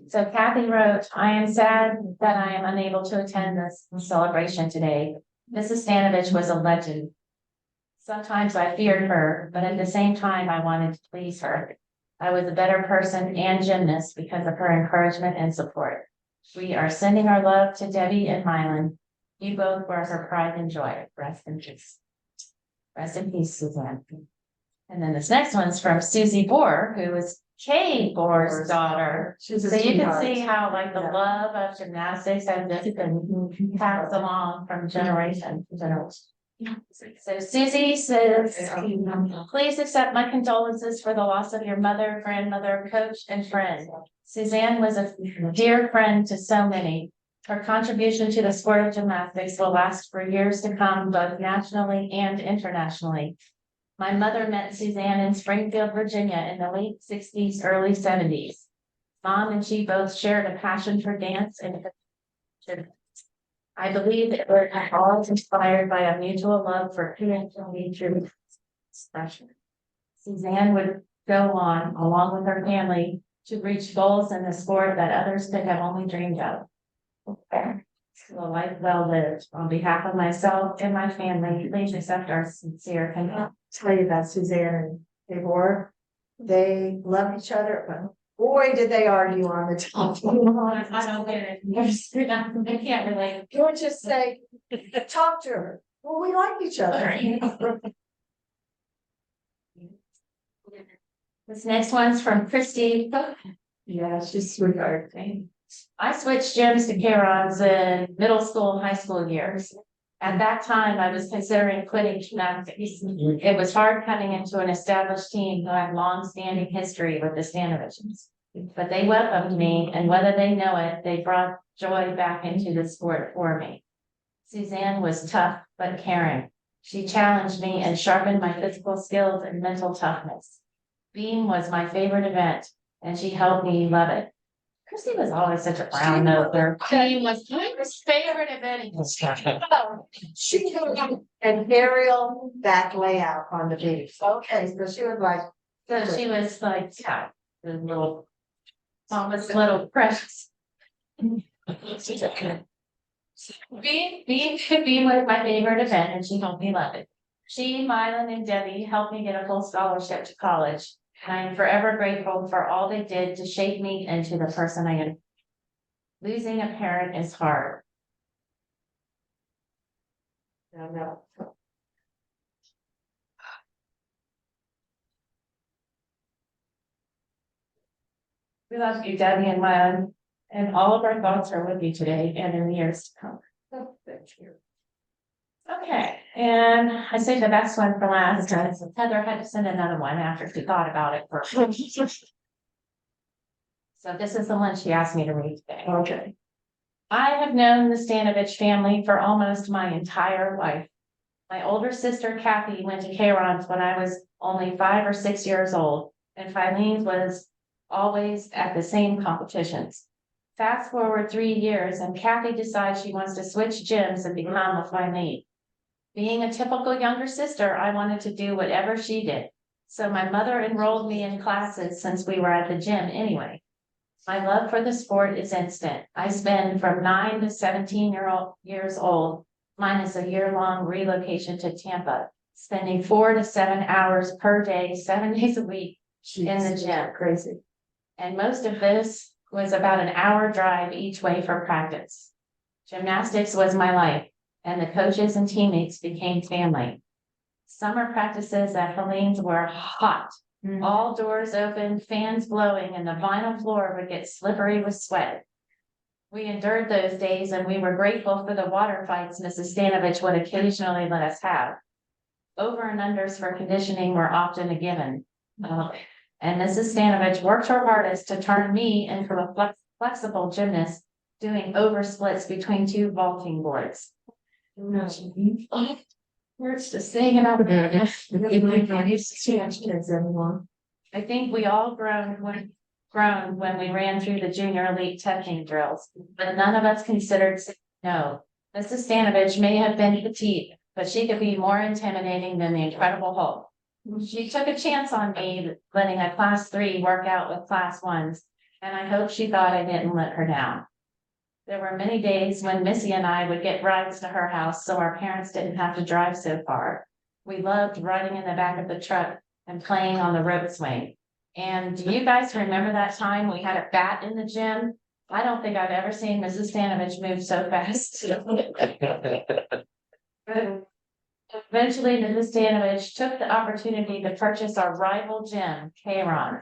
So Kathy wrote, I am sad that I am unable to attend this celebration today. Mrs. Stanovich was a legend. Sometimes I feared her, but at the same time, I wanted to please her. I was a better person and gymnast because of her encouragement and support. We are sending our love to Debbie and Mylan. You both were her pride and joy. Rest in peace. Rest in peace, Suzanne. And then this next one's from Susie Bohr, who is Kay Bohr's daughter. She's a So you can sweetheart. see how like the love of gymnastics has just been passed along from generation to generation. So Susie says, please accept my condolences for the loss of your mother, grandmother, coach, and friend. Suzanne was a dear friend to so many. Her contribution to the sport of gymnastics will last for years to come, both nationally and internationally. My mother met Suzanne in Springfield, Virginia in the late 60s, early 70s. Mom and she both shared a passion for dance and I believe that we're all inspired by a mutual love for creativity. Suzanne would go on, along with her family, to reach goals in the sport that others could have only dreamed of. A life well lived. On behalf of myself and my family, please accept our sincere condolences. Tell you about Suzanne and Tabor. They love each other, but boy, did they argue on the telephone. I don't get it. I can't relate. Don't just say, talk to her. Well, we like each other. This next one's from Christy. Yeah, she's sweetheart. I switched gyms to Carons in middle school, high school years. At that time, I was considering quitting gymnastics. It was hard coming into an established team who had long-standing history with the Stanoviches. But they welcomed me, and whether they know it, they brought joy back into the sport for me. Suzanne was tough but caring. She challenged me and sharpened my physical skills and mental toughness. Beam was my favorite event, and she helped me love it. Christy was always such a brown noser. Beam was my favorite event. She came up an aerial back layout on the beach. Okay, so she was like, So she was like, yeah, the little, almost little precious. Beam was my favorite event, and she helped me love it. She, Mylan, and Debbie helped me get a full scholarship to college. And I am forever grateful for all they did to shape me into the person I am. Losing a parent is hard. We love you, Debbie and Mylan, and all of our thoughts are with you today and in the years to come. Thank you. Okay, and I saved the best one for last, because Heather had to send another one after she thought about it first. So this is the one she asked me to read today. okay. I have known the Stanovich family for almost my entire life. My older sister Kathy went to Carons when I was only 5 or 6 years old, and Filene was always at the same competitions. Fast forward 3 years, and Kathy decides she wants to switch gyms and become a Filene. Being a typical younger sister, I wanted to do whatever she did. So my mother enrolled me in classes since we were at the gym anyway. My love for the sport is instant. I spend from 9 to 17 years old, minus a year-long relocation to Tampa, spending 4 to 7 hours per day, 7 days a week in the gym. Crazy. And most of this was about an hour drive each way for practice. Gymnastics was my life, and the coaches and teammates became family. Summer practices at Helene's were hot. All doors open, fans blowing, and the vinyl floor would get slippery with sweat. We endured those days, and we were grateful for the water fights Mrs. Stanovich would occasionally let us have. Over and unders for conditioning were often a given. And Mrs. Stanovich worked her hardest to turn me into a flexible gymnast, doing over splits between 2 vaulting boards. Words to sing it out there. I think we all groaned when we ran through the junior elite testing drills, but none of us considered saying no. Mrs. Stanovich may have been petite, but she could be more intimidating than the Incredible Hulk. She took a chance on me letting a class 3 work out with class 1s, and I hope she thought I didn't let her down. There were many days when Missy and I would get rides to her house so our parents didn't have to drive so far. We loved riding in the back of the truck and playing on the rope swing. And do you guys remember that time we had a bat in the gym? I don't think I've ever seen Mrs. Stanovich move so fast. Eventually, Mrs. Stanovich took the opportunity to purchase our rival gym, K-Ron.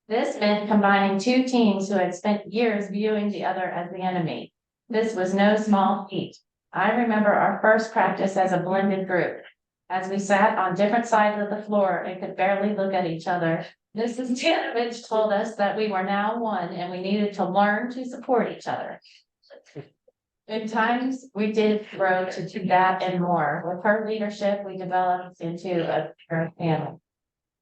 This meant combining two teams who had spent years viewing the other as the enemy. This was no small feat. I remember our first practice as a blended group. As we sat on different sides of the floor and could barely look at each other, Mrs. Stanovich told us that we were now one and we needed to learn to support each other. In times, we did grow to do that and more. With her leadership, we developed into a family.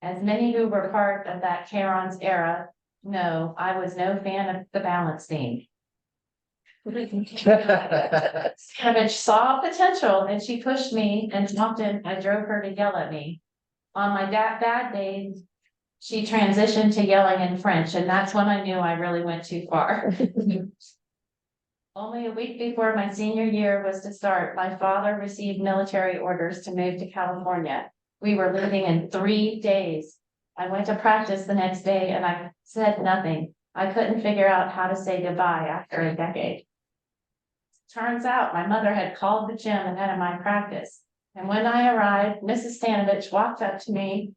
As many who were part of that Karon's era know, I was no fan of the balance beam. Stanovich saw potential and she pushed me, and often I drove her to yell at me. On my bad days, she transitioned to yelling in French, and that's when I knew I really went too far. Only a week before my senior year was to start, my father received military orders to move to California. We were leaving in 3 days. I went to practice the next day and I said nothing. I couldn't figure out how to say goodbye after a decade. Turns out my mother had called the gym ahead of my practice. And when I arrived, Mrs. Stanovich walked up to me,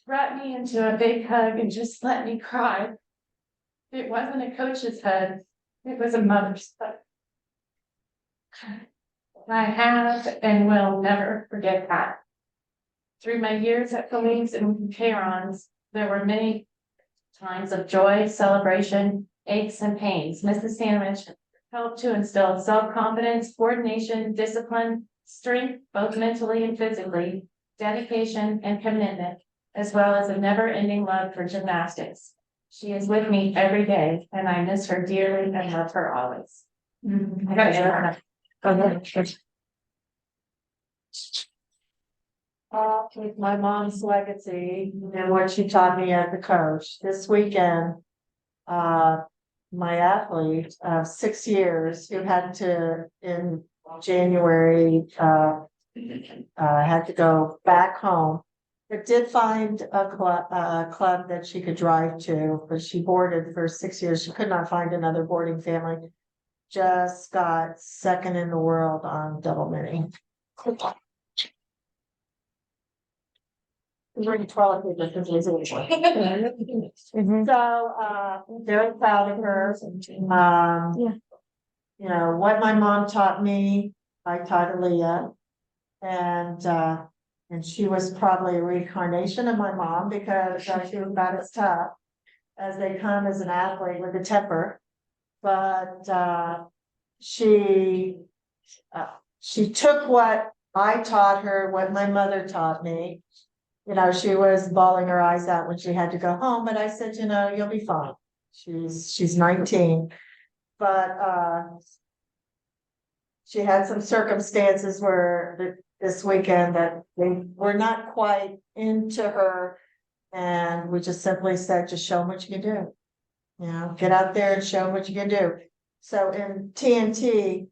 wrapped me into a big hug and just let me cry. It wasn't a coach's hug. It was a mother's hug. I have and will never forget that. Through my years at Feline's and Karon's, there were many times of joy, celebration, aches, and pains. Mrs. Stanovich helped to instill self-confidence, coordination, discipline, strength, both mentally and physically, dedication and commitment, as well as a never-ending love for gymnastics. She is with me every day, and I miss her dearly and love her always. I gotta get her. With my mom's legacy and what she taught me as a coach. This weekend, my athlete of 6 years who had to, in January, had to go back home, but did find a club that she could drive to, but she boarded for 6 years. She could not find another boarding family. Just got second in the world on double mini. Very 12 So very proud of her. You know what my mom taught me, I taught Aaliyah, and she was probably a reincarnation of my mom because she was about as tough as they come as an athlete with a temper. But she took what I taught her, what my mother taught me. You know, she was bawling her eyes out when she had to go home, but I said, you know, you'll be fine. She's 19, but she had some circumstances where this weekend that they were not quite into her, and we just simply said, just show them what you can do. You know, get out there and show them what you can do. So in TNT,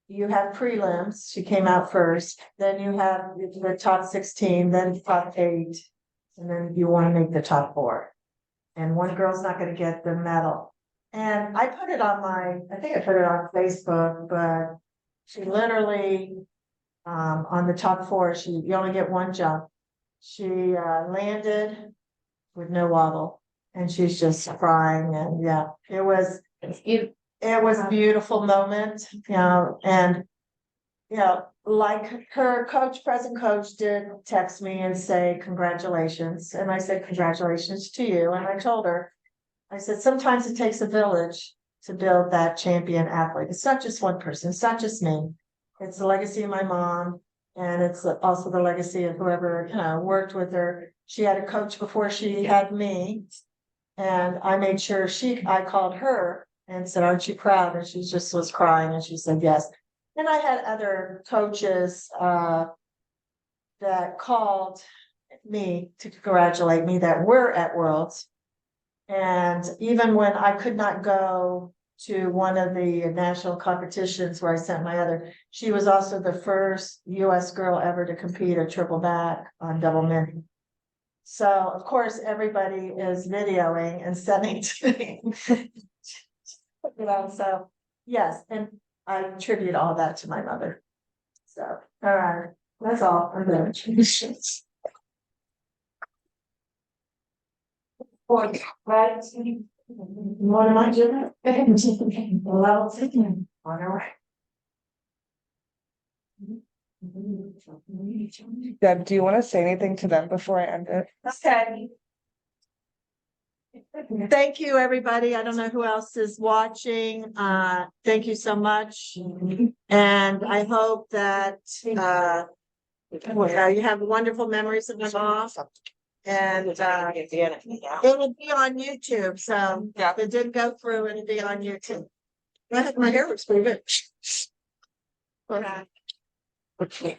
you have prelims. She came out first. Then you have the top 16, then top 8, and then you want to make the top 4. And one girl's not going to get the medal. And I put it on I think I put it on Facebook, but she literally, on the top 4, you only get one jump. She landed with no wobble, and she's just crying. And yeah, it was a beautiful moment, you know, and, you know, like her present coach did text me and say, congratulations. And I said, congratulations to you. And I told her, I said, sometimes it takes a village to build that champion athlete. It's not just one person. It's not just me. It's the legacy of my mom. And it's also the legacy of whoever, you know, worked with her. She had a coach before she had me. And I made sure I called her and said, aren't you proud? And she just was crying. And she said, yes. And I had other coaches, that called me to congratulate me that were at Worlds. And even when I could not go to one of the national competitions where I sent my other, she was also the first US girl ever to compete a triple back on double mini. So of course, everybody is videoing and sending to me. You know, so, yes, and I attribute all that to my mother. So, all right, that's all. I'm done. Right? What am I doing? Level sitting on our way. Deb, do you want to say anything to them before I end it? Okay. Thank you, everybody. I don't know who else is watching. Thank you so much. And I hope that, well, you have wonderful memories of my mom. And, it will be on YouTube. So if it didn't go through, it'll be on YouTube. My hair looks pretty good. Okay.